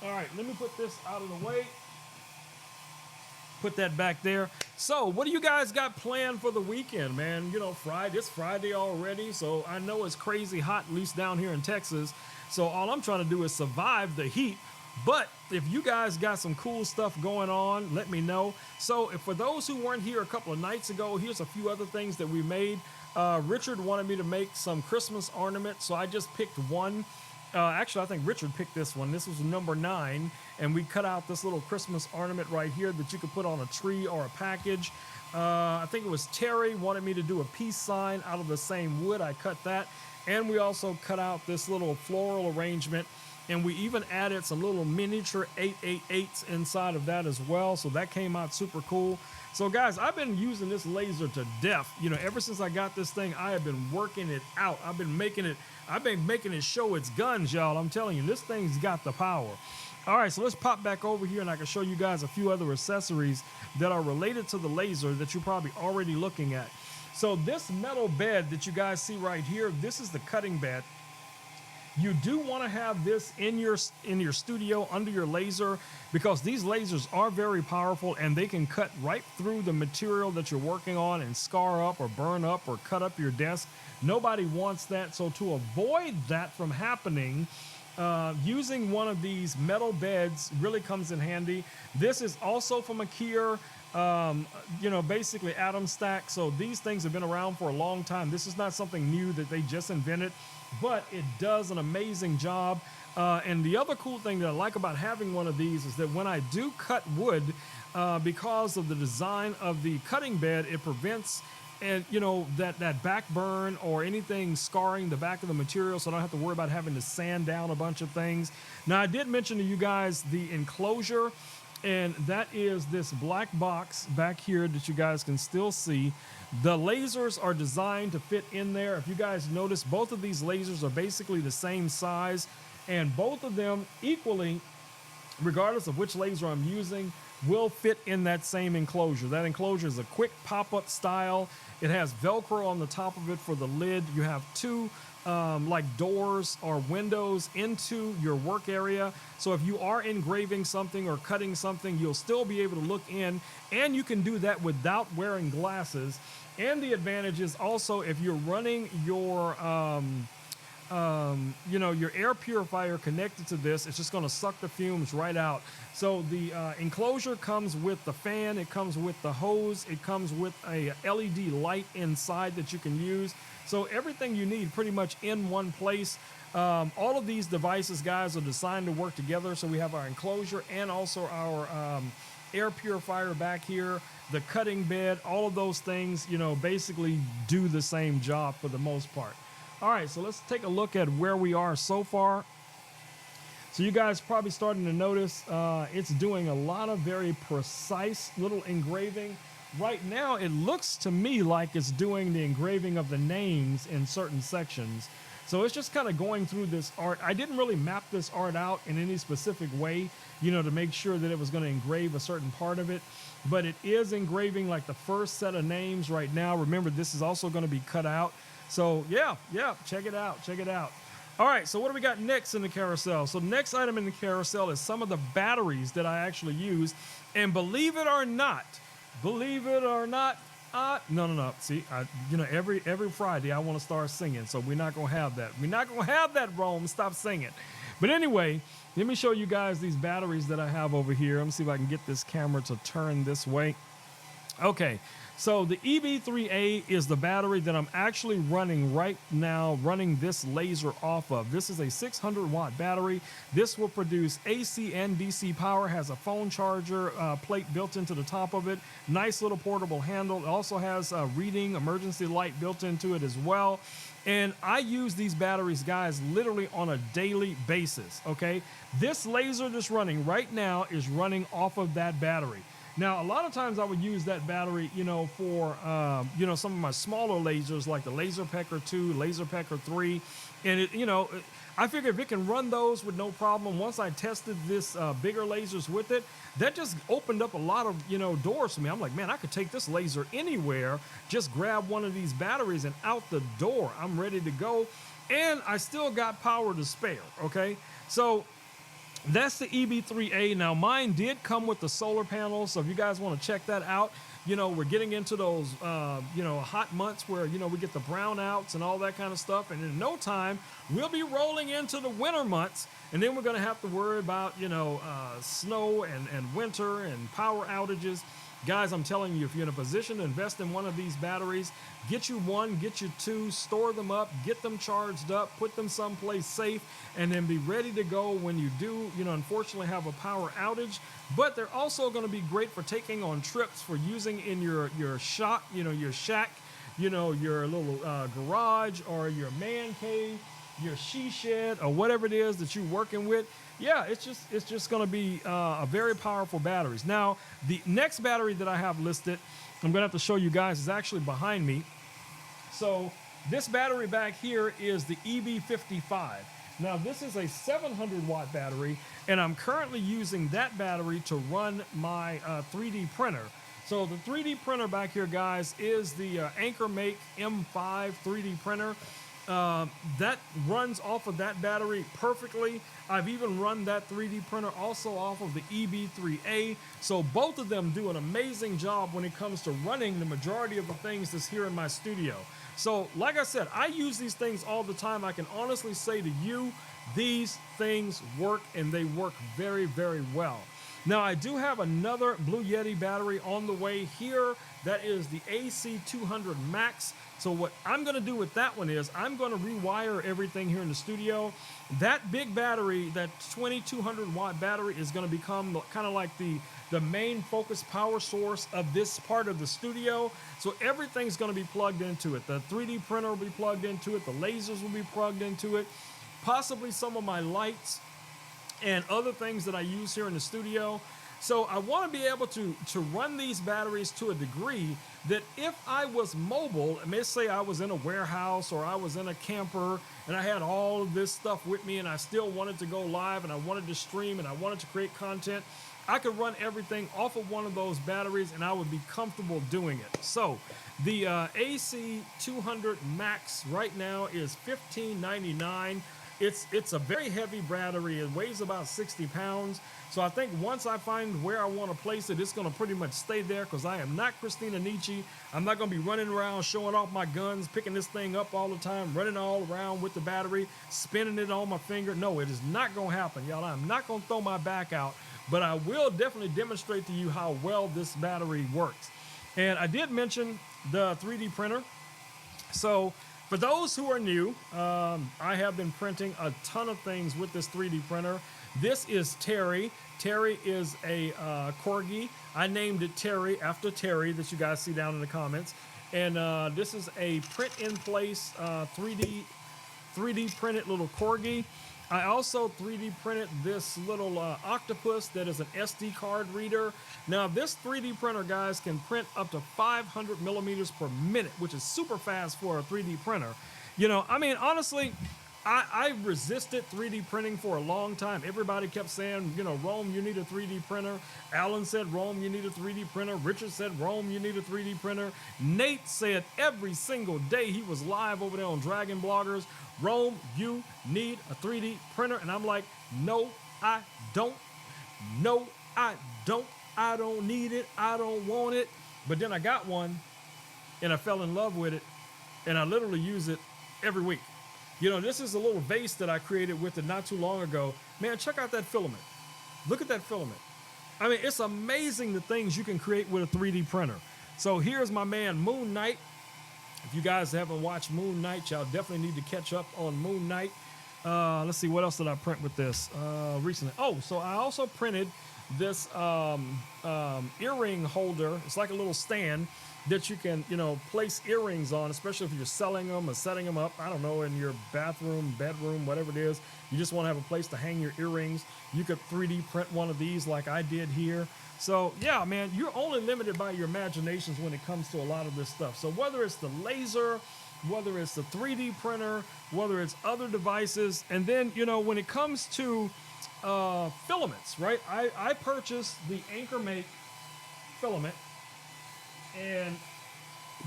All right, let me put this out of the way. Put that back there. So what do you guys got planned for the weekend, man? It's Friday already, so I know it's crazy hot, at least down here in Texas. So all I'm trying to do is survive the heat. But if you guys got some cool stuff going on, let me know. So for those who weren't here a couple of nights ago, here's a few other things that we made. Richard wanted me to make some Christmas ornaments, so I just picked one. Actually, I think Richard picked this one. This was number 9, and we cut out this little Christmas ornament right here that you could put on a tree or a package. I think it was Terry wanted me to do a peace sign out of the same wood. I cut that, and we also cut out this little floral arrangement, and we even added some little miniature 888s inside of that as well, so that came out super cool. So guys, I've been using this laser to death. Ever since I got this thing, I have been working it out. I've been making it show its guns, y'all. I'm telling you, this thing's got the power. All right, so let's pop back over here and I can show you guys a few other accessories that are related to the laser that you're probably already looking at. So this metal bed that you guys see right here, this is the cutting bed. You do want to have this in your studio under your laser because these lasers are very powerful and they can cut right through the material that you're working on and scar up or burn up or cut up your desk. Nobody wants that. So to avoid that from happening, using one of these metal beds really comes in handy. This is also from Ikier. Basically atom stack. So these things have been around for a long time. This is not something new that they just invented, but it does an amazing job. And the other cool thing that I like about having one of these is that when I do cut wood, because of the design of the cutting bed, it prevents that back burn or anything scarring the back of the material, so I don't have to worry about having to sand down a bunch of things. Now, I did mention to you guys the enclosure, and that is this black box back here that you guys can still see. The lasers are designed to fit in there. If you guys notice, both of these lasers are basically the same size, and both of them equally, regardless of which laser I'm using, will fit in that same enclosure. That enclosure is a quick pop-up style. It has Velcro on the top of it for the lid. You have two like doors or windows into your work area. So if you are engraving something or cutting something, you'll still be able to look in, and you can do that without wearing glasses. And the advantage is also if you're running your your air purifier connected to this, it's just going to suck the fumes right out. So the enclosure comes with the fan, it comes with the hose, it comes with a LED light inside that you can use. So everything you need pretty much in one place. All of these devices, guys, are designed to work together. So we have our enclosure and also our air purifier back here, the cutting bed, all of those things, basically do the same job for the most part. All right, so let's take a look at where we are so far. So you guys probably starting to notice it's doing a lot of very precise little engraving. Right now, it looks to me like it's doing the engraving of the names in certain sections. So it's just kind of going through this art. I didn't really map this art out in any specific way, to make sure that it was going to engrave a certain part of it. But it is engraving like the first set of names right now. Remember, this is also going to be cut out. So yeah, check it out. All right, so what do we got next in the carousel? So the next item in the carousel is some of the batteries that I actually use. And believe it or not, no. See, every Friday I want to start singing, so we're not gonna have that. We're not gonna have that, Rome. Stop singing. But anyway, let me show you guys these batteries that I have over here. Let me see if I can get this camera to turn this way. Okay. So the EB3A is the battery that I'm actually running right now, running this laser off of. This is a 600-watt battery. This will produce AC and DC power, has a phone charger plate built into the top of it. Nice little portable handle. It also has a reading emergency light built into it as well. And I use these batteries, guys, literally on a daily basis, okay? This laser that's running right now is running off of that battery. Now, a lot of times I would use that battery, for, some of my smaller lasers like the Laser Pecker 2, Laser Pecker 3. And, I figure if it can run those with no problem, once I tested this bigger lasers with it, that just opened up a lot of, doors for me. I'm like, man, I could take this laser anywhere, just grab one of these batteries and out the door. I'm ready to go. And I still got power to spare, okay? So that's the EB3A. Now, mine did come with the solar panels, so if you guys want to check that out, we're getting into those, hot months where, we get the brownouts and all that kind of stuff, and in no time, we'll be rolling into the winter months, and then we're going to have to worry about, snow and winter and power outages. Guys, I'm telling you, if you're in a position to invest in one of these batteries, get you one, get you two, store them up, get them charged up, put them someplace safe, and then be ready to go when you do, unfortunately have a power outage. But they're also going to be great for taking on trips, for using in your shop, your shack, your little garage or your man cave, your she shed, or whatever it is that you're working with. Yeah, it's just going to be a very powerful batteries. Now, the next battery that I have listed, I'm going to have to show you guys, is actually behind me. So this battery back here is the EB55. Now this is a 700 watt battery, and I'm currently using that battery to run my 3D printer. So the 3D printer back here, guys, is the Anker Make M5 3D printer. That runs off of that battery perfectly. I've even run that 3D printer also off of the EB3A. So both of them do an amazing job when it comes to running the majority of the things that's here in my studio. So like I said, I use these things all the time. I can honestly say to you, these things work, and they work very, very well. Now I do have another Blue Yeti battery on the way here. That is the AC200 Max. So what I'm going to do with that one is I'm going to rewire everything here in the studio. That big battery, that 2200 watt battery, is going to become kind of like the main focus power source of this part of the studio. So everything's going to be plugged into it. The 3D printer will be plugged into it. The lasers will be plugged into it. Possibly some of my lights and other things that I use here in the studio. So I want to be able to run these batteries to a degree that if I was mobile, let's say I was in a warehouse or I was in a camper and I had all of this stuff with me and I still wanted to go live and I wanted to stream and I wanted to create content, I could run everything off of one of those batteries and I would be comfortable doing it. So the AC200 Max right now is $15.99. It's a very heavy battery. It weighs about 60 pounds. So I think once I find where I want to place it, it's going to pretty much stay there because I am not Christina Nietzsche. I'm not going to be running around showing off my guns, picking this thing up all the time, running all around with the battery, spinning it on my finger. No, it is not going to happen, y'all. I'm not going to throw my back out, but I will definitely demonstrate to you how well this battery works. And I did mention the 3D printer. So for those who are new, I have been printing a ton of things with this 3D printer. This is Terry. Terry is a corgi. I named it Terry after Terry that you guys see down in the comments. And this is a print-in-place 3D printed little corgi. I also 3D printed this little octopus that is an SD card reader. Now this 3D printer, guys, can print up to 500 millimeters per minute, which is super fast for a 3D printer. You know, I mean, honestly, I resisted 3D printing for a long time. Everybody kept saying, you know, Rome, you need a 3D printer. Alan said, Rome, you need a 3D printer. Richard said, Rome, you need a 3D printer. Nate said every single day he was live over there on Dragon Bloggers, Rome, you need a 3D printer. And I'm like, no, I don't. No, I don't. I don't need it. I don't want it. But then I got one and I fell in love with it. And I literally use it every week. You know, this is a little vase that I created with it not too long ago. Man, check out that filament. Look at that filament. I mean, it's amazing the things you can create with a 3D printer. So here's my man, Moon Knight. If you guys haven't watched Moon Knight, y'all definitely need to catch up on Moon Knight. Let's see, what else did I print with this recently? Oh, so I also printed this earring holder. It's like a little stand that you can, you know, place earrings on, especially if you're selling them or setting them up, I don't know, in your bathroom, bedroom, whatever it is. You just want to have a place to hang your earrings. You could 3D print one of these like I did here. So yeah, man, you're only limited by your imaginations when it comes to a lot of this stuff. So whether it's the laser, whether it's the 3D printer, whether it's other devices, and then, you know, when it comes to filaments, right? I purchased the Anker Make filament, and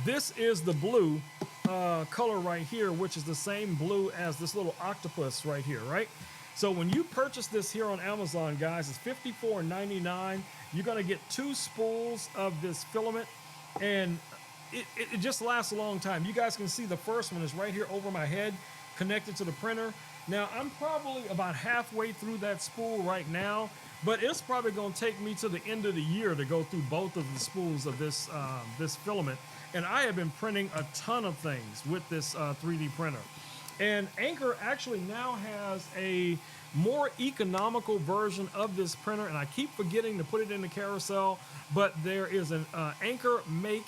this is the blue color right here, which is the same blue as this little octopus right here, right? So when you purchase this here on Amazon, guys, it's $54.99. You're gonna get 2 spools of this filament, and it just lasts a long time. You guys can see the first one is right here over my head, connected to the printer. Now, I'm probably about halfway through that spool right now, but it's probably going to take me to the end of the year to go through both of the spools of this this filament. And I have been printing a ton of things with this 3D printer. And Anker actually now has a more economical version of this printer, and I keep forgetting to put it in the carousel, but there is an Anker Make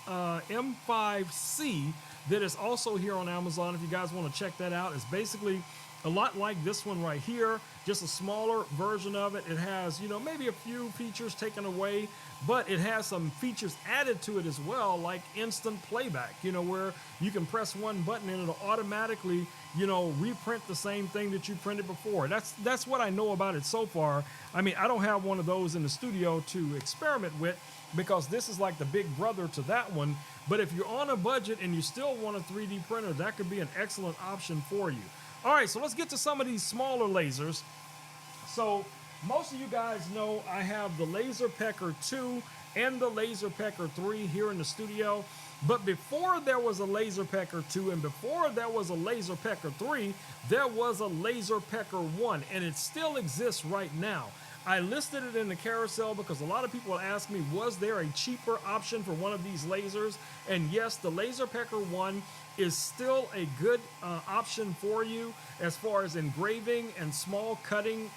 M5C that is also here on Amazon. If you guys want to check that out, it's basically a lot like this one right here, just a smaller version of it. It has, maybe a few features taken away, but it has some features added to it as well, like instant playback, where you can press one button and it'll automatically, reprint the same thing that you printed before. That's what I know about it so far. I mean, I don't have one of those in the studio to experiment with because this is like the big brother to that one. But if you're on a budget and you still want a 3D printer, that could be an excellent option for you. All right, so let's get to some of these smaller lasers. So most of you guys know I have the Laser Pecker 2 and the Laser Pecker 3 here in the studio. But before there was a Laser Pecker 2 and before there was a Laser Pecker 3, there was a Laser Pecker 1, and it still exists right now. I listed it in the carousel because a lot of people ask me, was there a cheaper option for one of these lasers? And yes, the Laser Pecker 1 is still a good option for you as far as engraving and small cutting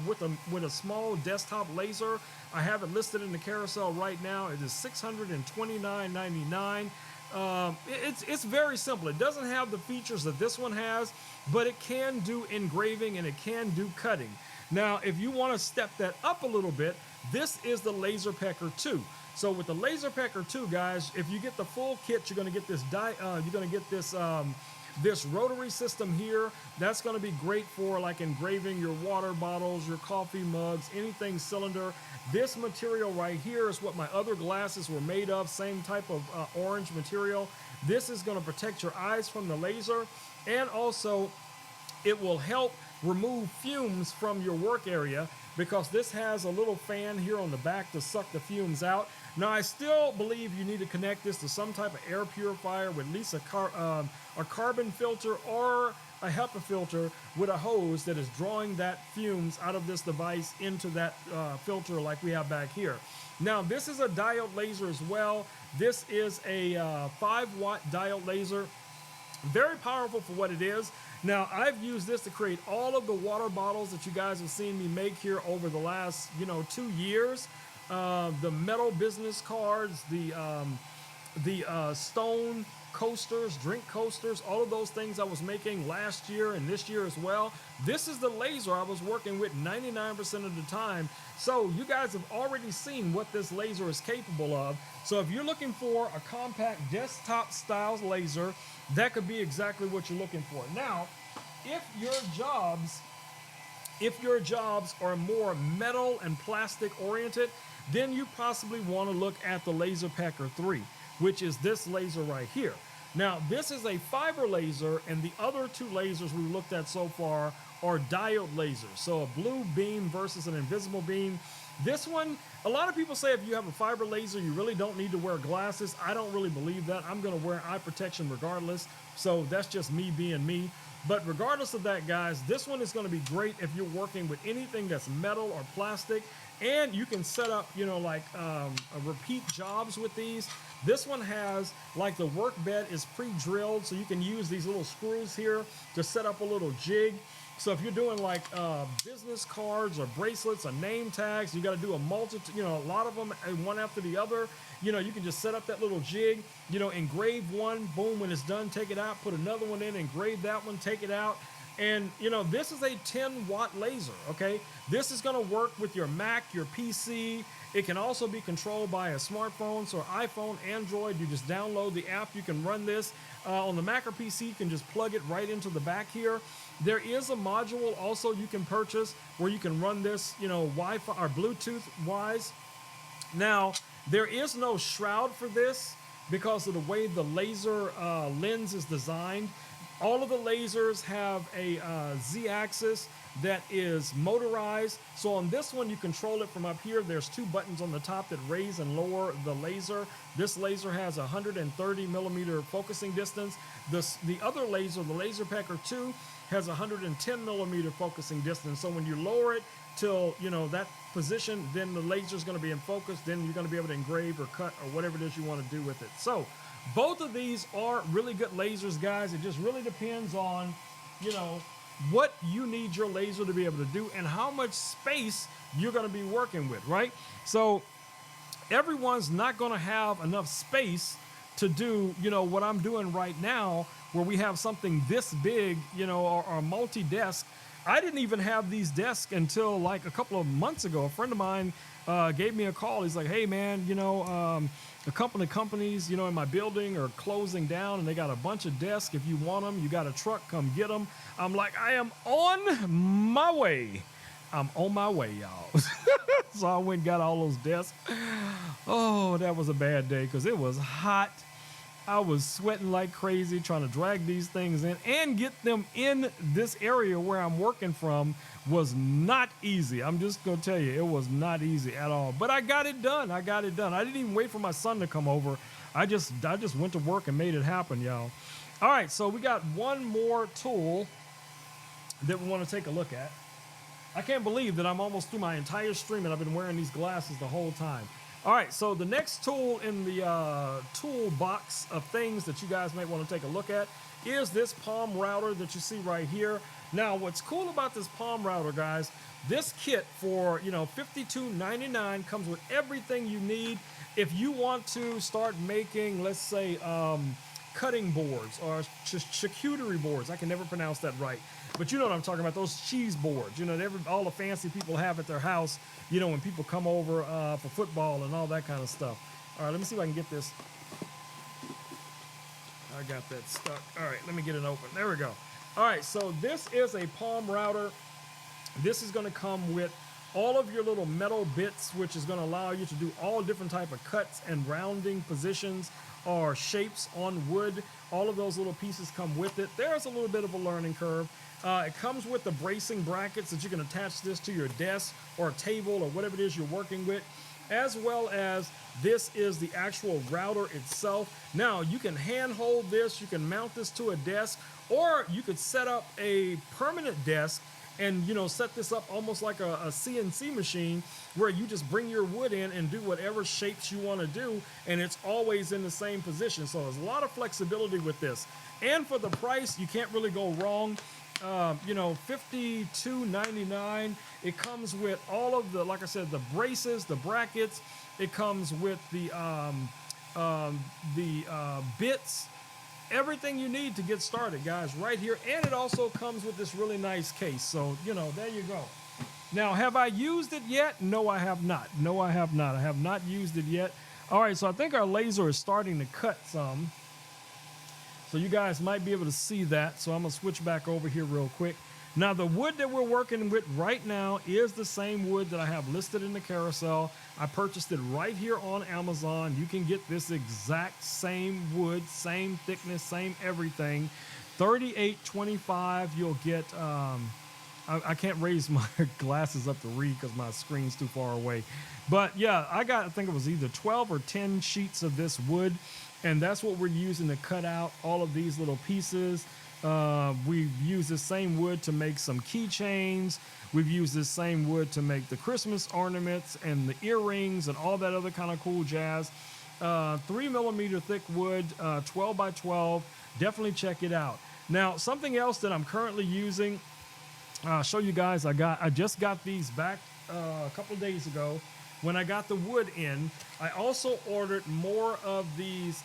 with a small desktop laser. I have it listed in the carousel right now. It is $629.99. It's very simple. It doesn't have the features that this one has, but it can do engraving and it can do cutting. Now, if you want to step that up a little bit, this is the Laser Pecker 2. So with the Laser Pecker 2, guys, if you get the full kit, you're going to get this this rotary system here. That's going to be great for like engraving your water bottles, your coffee mugs, anything cylinder. This material right here is what my other glasses were made of, same type of orange material. This is going to protect your eyes from the laser, and also it will help remove fumes from your work area because this has a little fan here on the back to suck the fumes out. Now, I still believe you need to connect this to some type of air purifier with at least a carbon filter or a HEPA filter with a hose that is drawing that fumes out of this device into that filter like we have back here. Now, this is a diode laser as well. This is a 5-watt diode laser. Very powerful for what it is. Now, I've used this to create all of the water bottles that you guys have seen me make here over the last, 2 years. The metal business cards, the stone coasters, drink coasters, all of those things I was making last year and this year as well. This is the laser I was working with 99% of the time. So you guys have already seen what this laser is capable of. So if you're looking for a compact desktop style laser, that could be exactly what you're looking for. Now, if your jobs are more metal and plastic oriented, then you possibly want to look at the Laser Pecker 3, which is this laser right here. Now, this is a fiber laser, and the other two lasers we looked at so far are diode lasers. So a blue beam versus an invisible beam. This one, a lot of people say if you have a fiber laser, you really don't need to wear glasses. I don't really believe that. I'm going to wear eye protection regardless. So that's just me being me. But regardless of that, guys, this one is going to be great if you're working with anything that's metal or plastic. And you can set up, repeat jobs with these. This one has, like, the work bed is pre-drilled, so you can use these little screws here to set up a little jig. So if you're doing like business cards or bracelets or name tags, you got to do a lot of them one after the other. You can just set up that little jig, engrave one, boom, when it's done, take it out, put another one in, engrave that one, take it out. And, this is a 10-watt laser, okay? This is going to work with your Mac, your PC. It can also be controlled by a smartphone, so iPhone, Android. You just download the app. You can run this. On the Mac or PC, you can just plug it right into the back here. There is a module also you can purchase where you can run this, Wi-Fi or Bluetooth-wise. Now, there is no shroud for this because of the way the laser lens is designed. All of the lasers have a Z-axis that is motorized. So on this one, you control it from up here. There's two buttons on the top that raise and lower the laser. This laser has 130 millimeter focusing distance. The other laser, the Laser Pecker 2, has 110 millimeter focusing distance. So when you lower it till, that position, then the laser is going to be in focus. Then you're going to be able to engrave or cut or whatever it is you want to do with it. So both of these are really good lasers, guys. It just really depends on, what you need your laser to be able to do and how much space you're going to be working with, right? So everyone's not going to have enough space to do, what I'm doing right now, where we have something this big, or multi-desk. I didn't even have these desks until like a couple of months ago. A friend of mine gave me a call. He's like, "Hey, man, a couple of companies, in my building are closing down, and they got a bunch of desks. If you want them, you got a truck, come get them." I'm like, "I am on my way. I'm on my way, y'all." So I went and got all those desks. Oh, that was a bad day because it was hot. I was sweating like crazy trying to drag these things in and get them in this area where I'm working from was not easy. I'm just going to tell you, it was not easy at all. But I got it done. I didn't even wait for my son to come over. I just went to work and made it happen, y'all. All right, so we got one more tool that we want to take a look at. I can't believe that I'm almost through my entire stream and I've been wearing these glasses the whole time. All right, so the next tool in the toolbox of things that you guys might want to take a look at is this palm router that you see right here. Now, what's cool about this palm router, guys, this kit for, $52.99 comes with everything you need. If you want to start making, let's say, cutting boards or charcuterie boards, I can never pronounce that right, but you know what I'm talking about, those cheese boards, all the fancy people have at their house, when people come over for football and all that kind of stuff. All right, let me see if I can get this. I got that stuck. All right, let me get it open. There we go. All right, so this is a palm router. This is going to come with all of your little metal bits, which is going to allow you to do all different type of cuts and rounding positions or shapes on wood. All of those little pieces come with it. There's a little bit of a learning curve. It comes with the bracing brackets that you can attach this to your desk or table or whatever it is you're working with, as well as this is the actual router itself. Now, you can hand hold this, you can mount this to a desk, or you could set up a permanent desk and set this up almost like a CNC machine where you just bring your wood in and do whatever shapes you want to do, and it's always in the same position. So there's a lot of flexibility with this, and for the price you can't really go wrong. $52.99. It comes with all of the, like I said, the braces, the brackets. It comes with the bits, everything you need to get started, guys, right here. And it also comes with this really nice case. So, there you go. Now, have I used it yet? No, I have not. I have not used it yet. All right, so I think our laser is starting to cut some. So you guys might be able to see that. So I'm going to switch back over here real quick. Now, the wood that we're working with right now is the same wood that I have listed in the carousel. I purchased it right here on Amazon. You can get this exact same wood, same thickness, same everything. $38.25. You'll get, I can't raise my glasses up to read because my screen's too far away. But yeah, I think it was either 12 or 10 sheets of this wood. And that's what we're using to cut out all of these little pieces. We've used the same wood to make some keychains. We've used this same wood to make the Christmas ornaments and the earrings and all that other kind of cool jazz. 3mm thick wood, 12 by 12. Definitely check it out. Now, something else that I'm currently using, I'll show you guys. I just got these back a couple days ago. When I got the wood in, I also ordered more of these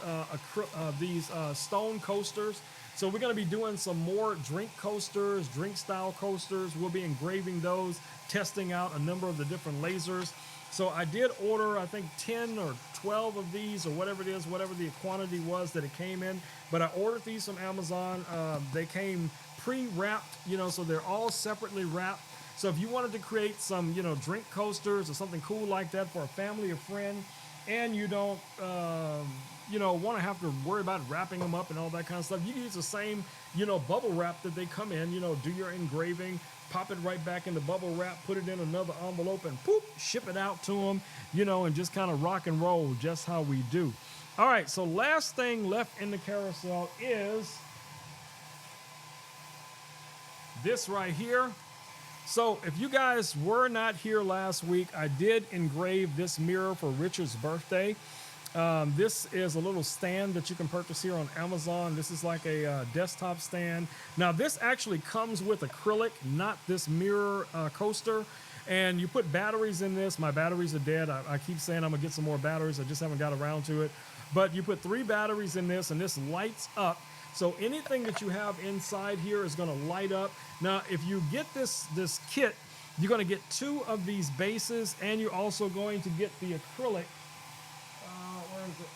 stone coasters. So we're going to be doing some more drink coasters, drink style coasters. We'll be engraving those, testing out a number of the different lasers. So I did order, I think, 10 or 12 of these or whatever it is, whatever the quantity was that it came in. But I ordered these from Amazon. They came pre-wrapped, so they're all separately wrapped. So if you wanted to create some, drink coasters or something cool like that for a family or friend, and you don't, want to have to worry about wrapping them up and all that kind of stuff, you can use the same, bubble wrap that they come in, do your engraving, pop it right back in the bubble wrap, put it in another envelope, and poop, ship it out to them, and just kind of rock and roll just how we do. All right, so last thing left in the carousel is this right here. So if you guys were not here last week, I did engrave this mirror for Richard's birthday. This is a little stand that you can purchase here on Amazon. This is like a desktop stand. Now, this actually comes with acrylic, not this mirror coaster. And you put batteries in this. My batteries are dead. I keep saying I'm going to get some more batteries. I just haven't got around to it. But you put 3 batteries in this, and this lights up. So anything that you have inside here is going to light up. Now, if you get this kit, you're going to get 2 of these bases, and you're also going to get the acrylic. Where is it?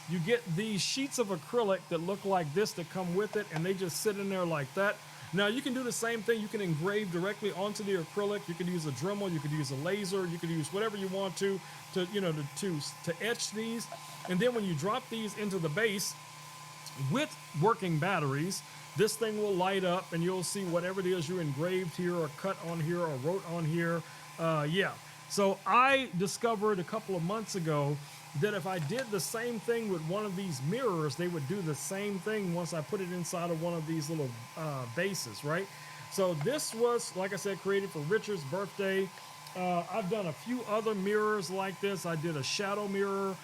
You get these sheets of acrylic that look like this that come with it, and they just sit in there like that. Now, you can do the same thing. You can engrave directly onto the acrylic. You could use a Dremel. You could use a laser. You could use whatever you want to etch these. And then when you drop these into the base with working batteries, this thing will light up, and you'll see whatever it is you engraved here or cut on here or wrote on here. Yeah. So I discovered a couple of months ago that if I did the same thing with one of these mirrors, they would do the same thing once I put it inside of one of these little bases, right? So this was, like I said, created for Richard's birthday. I've done a few other mirrors like this. I did a shadow mirror,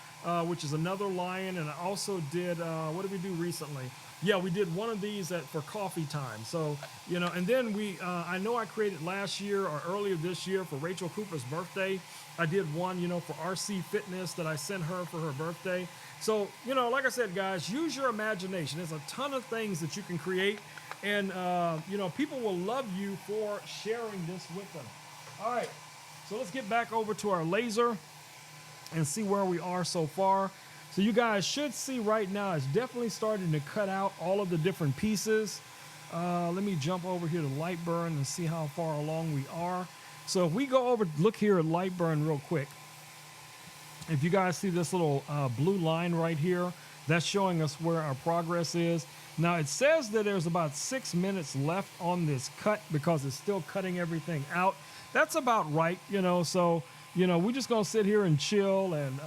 which is another lion, and I also did, what did we do recently? Yeah, we did one of these for coffee time. So, and then I know I created last year or earlier this year for Rachel Cooper's birthday. I did one, for RC Fitness that I sent her for her birthday. So, like I said, guys, use your imagination. There's a ton of things that you can create, and, people will love you for sharing this with them. All right, so let's get back over to our laser and see where we are so far. So you guys should see right now it's definitely starting to cut out all of the different pieces. Let me jump over here to Lightburn and see how far along we are. So if we go over, look here at Lightburn real quick. If you guys see this little blue line right here, that's showing us where our progress is. Now it says that there's about 6 minutes left on this cut because it's still cutting everything out. That's about right, so, we're just gonna sit here and chill and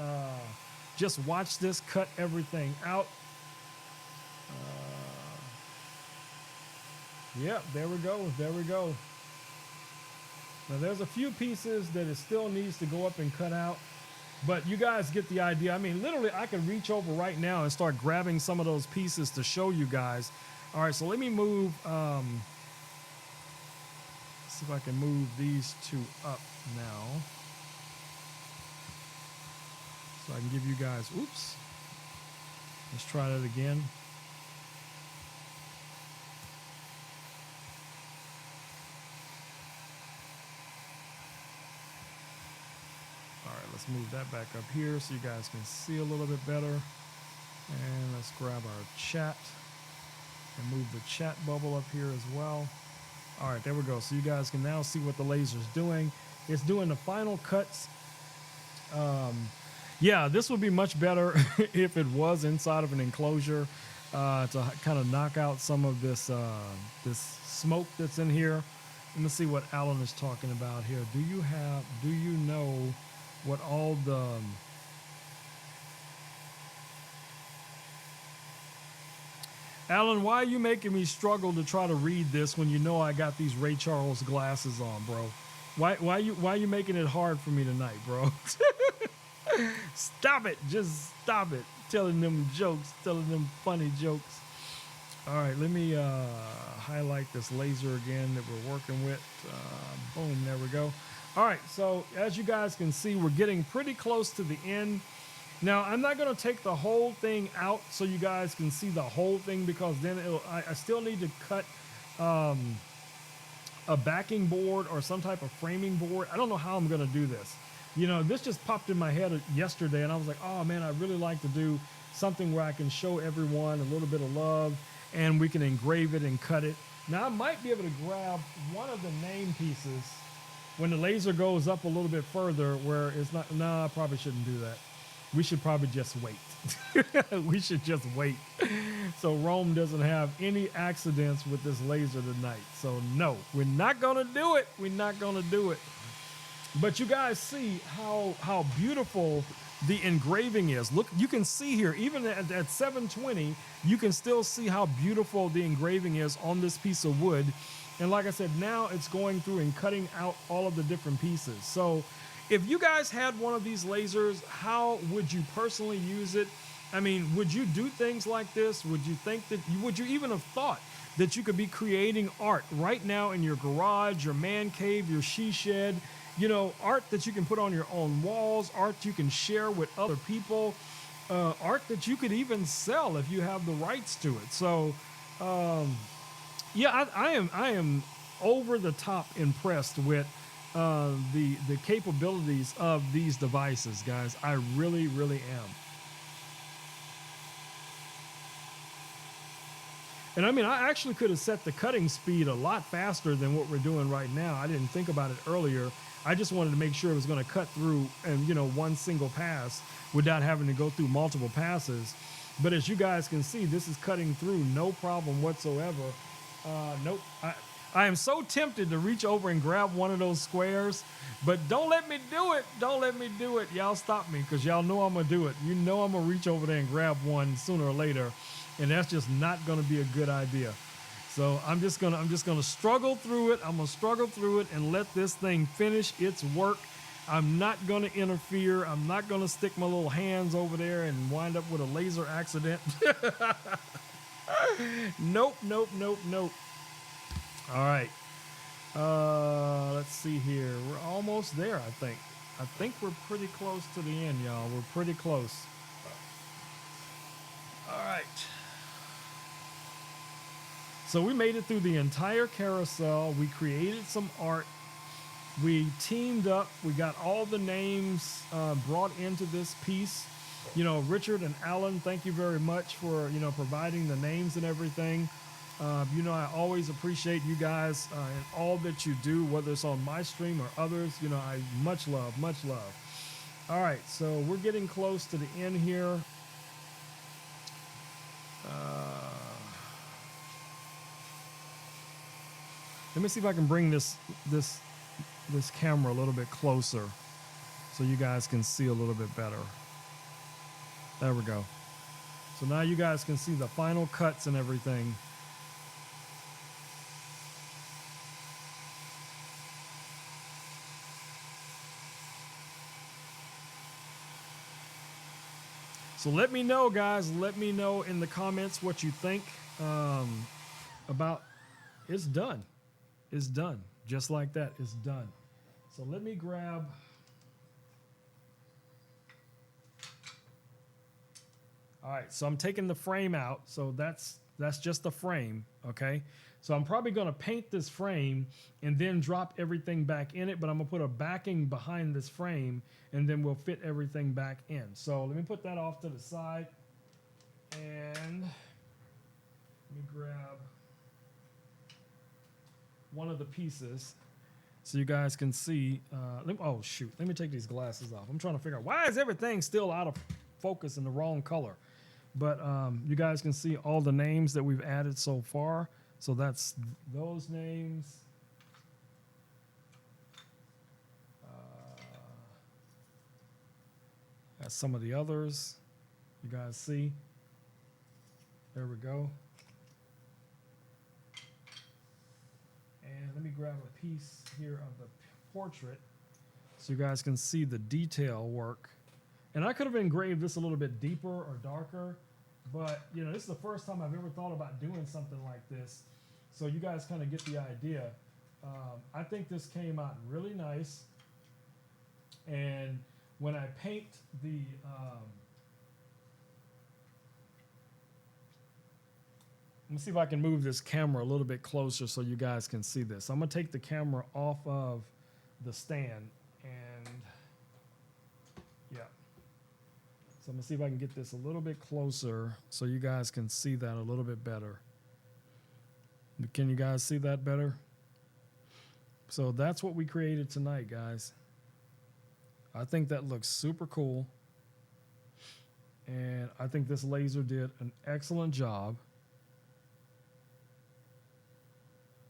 just watch this cut everything out. Yep, there we go. There we go. Now there's a few pieces that it still needs to go up and cut out, but you guys get the idea. I mean, literally, I can reach over right now and start grabbing some of those pieces to show you guys. All right, so let me move. See if I can move these 2 up now. So I can give you guys, oops. Let's try that again. All right, let's move that back up here so you guys can see a little bit better. And let's grab our chat and move the chat bubble up here as well. All right, there we go. So you guys can now see what the laser's doing. It's doing the final cuts. Yeah, this would be much better if it was inside of an enclosure to kind of knock out some of this this smoke that's in here. Let me see what Alan is talking about here. Do you know what all the Alan, why are you making me struggle to try to read this when you know I got these Ray Charles glasses on, bro? Why you making it hard for me tonight, bro? Stop it. Just stop it. Telling them jokes, telling them funny jokes. All right, let me highlight this laser again that we're working with. Boom, there we go. All right, so as you guys can see, we're getting pretty close to the end. Now, I'm not going to take the whole thing out so you guys can see the whole thing because then I still need to cut a backing board or some type of framing board. I don't know how I'm going to do this. This just popped in my head yesterday, and I was like, oh, man, I'd really like to do something where I can show everyone a little bit of love, and we can engrave it and cut it. Now, I might be able to grab one of the name pieces when the laser goes up a little bit further where it's not, no, I probably shouldn't do that. We should probably just wait. We should just wait. So Rome doesn't have any accidents with this laser tonight. So no, we're not going to do it. We're not going to do it. But you guys see how beautiful the engraving is. Look, you can see here, even at 720, you can still see how beautiful the engraving is on this piece of wood. And like I said, now it's going through and cutting out all of the different pieces. So if you guys had one of these lasers, how would you personally use it? I mean, would you do things like this? Would you even have thought that you could be creating art right now in your garage, your man cave, your she shed, art that you can put on your own walls, art you can share with other people, art that you could even sell if you have the rights to it. So, yeah, I am over the top impressed with the capabilities of these devices, guys. I really, really am. And I mean, I actually could have set the cutting speed a lot faster than what we're doing right now. I didn't think about it earlier. I just wanted to make sure it was going to cut through and one single pass without having to go through multiple passes. But as you guys can see, this is cutting through no problem whatsoever. Nope. I am so tempted to reach over and grab one of those squares, but don't let me do it. Don't let me do it. Y'all stop me because y'all know I'm going to do it. You know I'm going to reach over there and grab one sooner or later, and that's just not going to be a good idea. So I'm just gonna struggle through it. I'm gonna struggle through it and let this thing finish its work. I'm not gonna interfere. I'm not gonna stick my little hands over there and wind up with a laser accident. Nope, nope, nope, nope. All right. Let's see here. We're almost there, I think. I think we're pretty close to the end, y'all. We're pretty close. All right. So we made it through the entire carousel. We created some art. We teamed up. We got all the names brought into this piece. Richard and Alan, thank you very much for, providing the names and everything. I always appreciate you guys and all that you do, whether it's on my stream or others. I much love, much love. All right, so we're getting close to the end here. Let me see if I can bring this camera a little bit closer so you guys can see a little bit better. There we go. So now you guys can see the final cuts and everything. So let me know, guys. Let me know in the comments what you think about. It's done. It's done. Just like that, it's done. So let me grab. All right, so I'm taking the frame out. So that's just the frame, okay? So I'm probably gonna paint this frame and then drop everything back in it, but I'm gonna put a backing behind this frame and then we'll fit everything back in. So let me put that off to the side and let me grab one of the pieces so you guys can see. Oh shoot, let me take these glasses off. I'm trying to figure out why is everything still out of focus in the wrong color. But you guys can see all the names that we've added so far. So that's those names. That's some of the others. You guys see. There we go. And let me grab a piece here of the portrait so you guys can see the detail work. And I could have engraved this a little bit deeper or darker, but this is the first time I've ever thought about doing something like this. So you guys kind of get the idea. I think this came out really nice. And when I paint the let me see if I can move this camera a little bit closer so you guys can see this. I'm gonna take the camera off of the stand and yeah. So I'm gonna see if I can get this a little bit closer so you guys can see that a little bit better. Can you guys see that better? So that's what we created tonight, guys. I think that looks super cool. And I think this laser did an excellent job.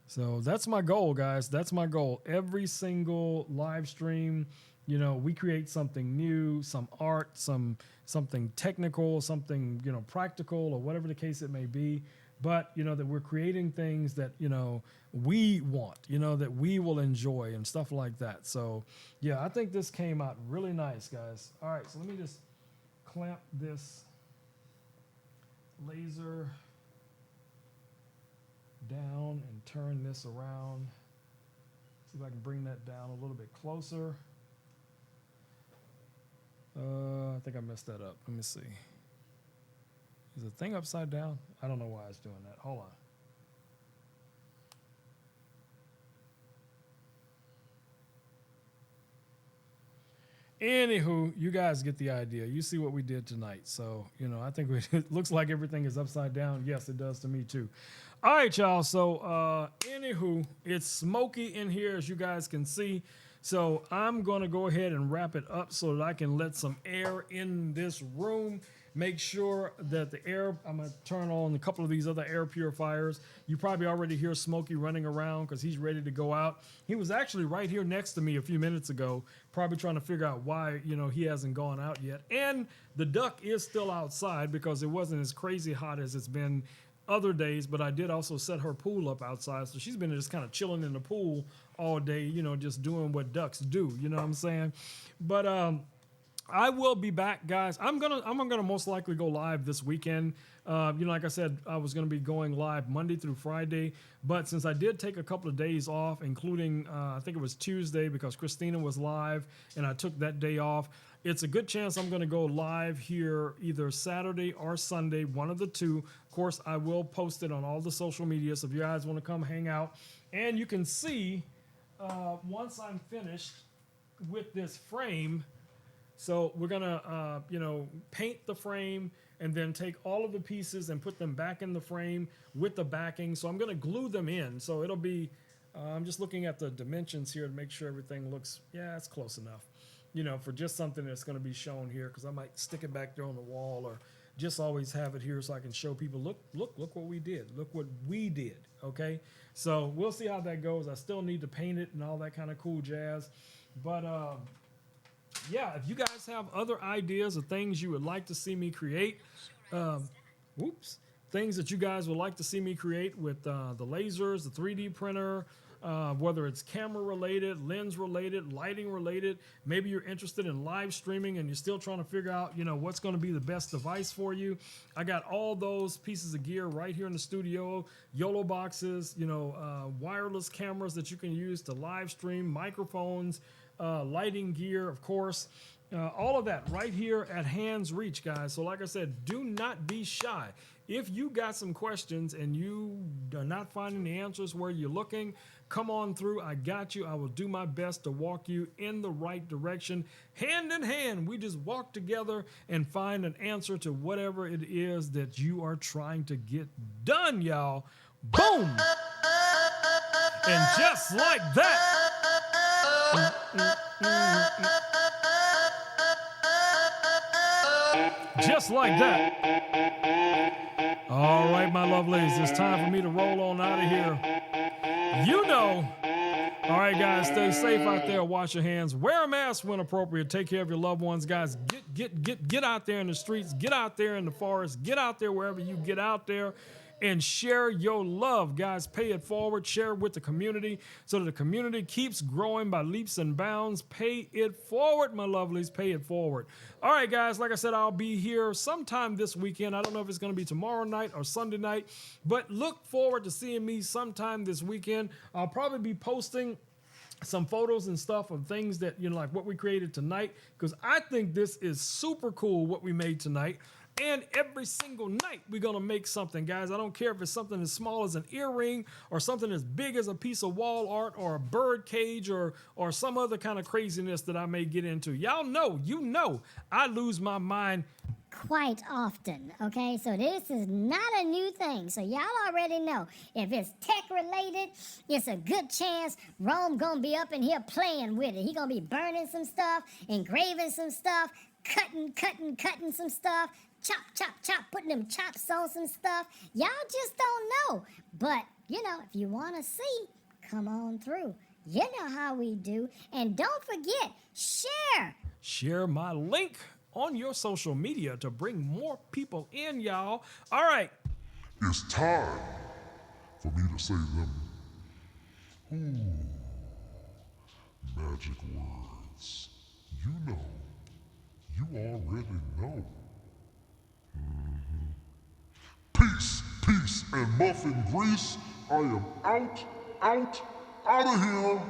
So that's my goal, guys. That's my goal. Every single live stream, we create something new, some art, something technical, something, practical or whatever the case it may be. But, that we're creating things that, we want, that we will enjoy and stuff like that. So, yeah, I think this came out really nice, guys. All right, so let me just clamp this laser down and turn this around See if I can bring that down a little bit closer. I think I messed that up. Let me see. Is the thing upside down? I don't know why it's doing that. Hold on. Anywho, you guys get the idea. You see what we did tonight. So, I think it looks like everything is upside down. Yes, it does to me too. All right, y'all. So, anywho, it's smoky in here, as you guys can see. So I'm going to go ahead and wrap it up so that I can let some air in this room. Make sure that the air, I'm going to turn on a couple of these other air purifiers. You probably already hear Smokey running around because he's ready to go out. He was actually right here next to me a few minutes ago, probably trying to figure out why, he hasn't gone out yet. And the duck is still outside because it wasn't as crazy hot as it's been other days, but I did also set her pool up outside, so she's been just kind of chilling in the pool all day, just doing what ducks do, you know what I'm saying? But I will be back, guys. I'm gonna most likely go live this weekend. Like I said, I was gonna be going live Monday through Friday, but since I did take a couple of days off, including I think it was Tuesday because Christina was live, and I took that day off. It's a good chance I'm going to go live here either Saturday or Sunday, one of the two. Of course, I will post it on all the social media, so if you guys want to come hang out. And you can see once I'm finished with this frame, so we're going to, paint the frame and then take all of the pieces and put them back in the frame with the backing. So I'm going to glue them in. So it'll be, I'm just looking at the dimensions here to make sure everything looks, it's close enough. For just something that's going to be shown here, because I might stick it back there on the wall or just always have it here so I can show people, look what we did. Look what we did, okay? So we'll see how that goes. I still need to paint it and all that kind of cool jazz. But, if you guys have other ideas or things you would like to see me create, things that you guys would like to see me create with the lasers, the 3D printer, whether it's camera related, lens related, lighting related. Maybe you're interested in live streaming and you're still trying to figure out, what's going to be the best device for you. I got all those pieces of gear right here in the studio, YOLO boxes, wireless cameras that you can use to live stream, microphones, lighting gear, of course. All of that right here at hand's reach, guys. So like I said, do not be shy. If you got some questions and you are not finding the answers where you're looking, come on through. I got you. I will do my best to walk you in the right direction. Hand in hand, we just walk together and find an answer to whatever it is that you are trying to get done, y'all. Boom! And just like that. Just like that. All right, my lovelies, it's time for me to roll on out of here. All right, guys, stay safe out there. Wash your hands. Wear a mask when appropriate. Take care of your loved ones, guys. Get out there in the streets. Get out there in the forest. Get out there wherever you get out there. And share your love, guys. Pay it forward. Share it with the community so that the community keeps growing by leaps and bounds. Pay it forward, my lovelies. Pay it forward. All right, guys. Like I said, I'll be here sometime this weekend. I don't know if it's going to be tomorrow night or Sunday night, but look forward to seeing me sometime this weekend. I'll probably be posting some photos and stuff of things that, like what we created tonight, because I think this is super cool what we made tonight. And every single night, we're going to make something, guys. I don't care if it's something as small as an earring or something as big as a piece of wall art or a bird cage or some other kind of craziness that I may get into. Y'all know, I lose my mind quite often, okay? So this is not a new thing. So y'all already know. If it's tech related, it's a good chance Rome gonna be up in here playing with it. He gonna be burning some stuff, engraving some stuff, cutting some stuff, chop, putting them chops on some stuff. Y'all just don't know. But, if you want to see, come on through. You know how we do. And don't forget, share. Share my link on your social media to bring more people in, y'all. All right. It's time for me to say them magic words. You already know. Peace, and muffin grease. I am out of here.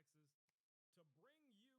Texas, to bring you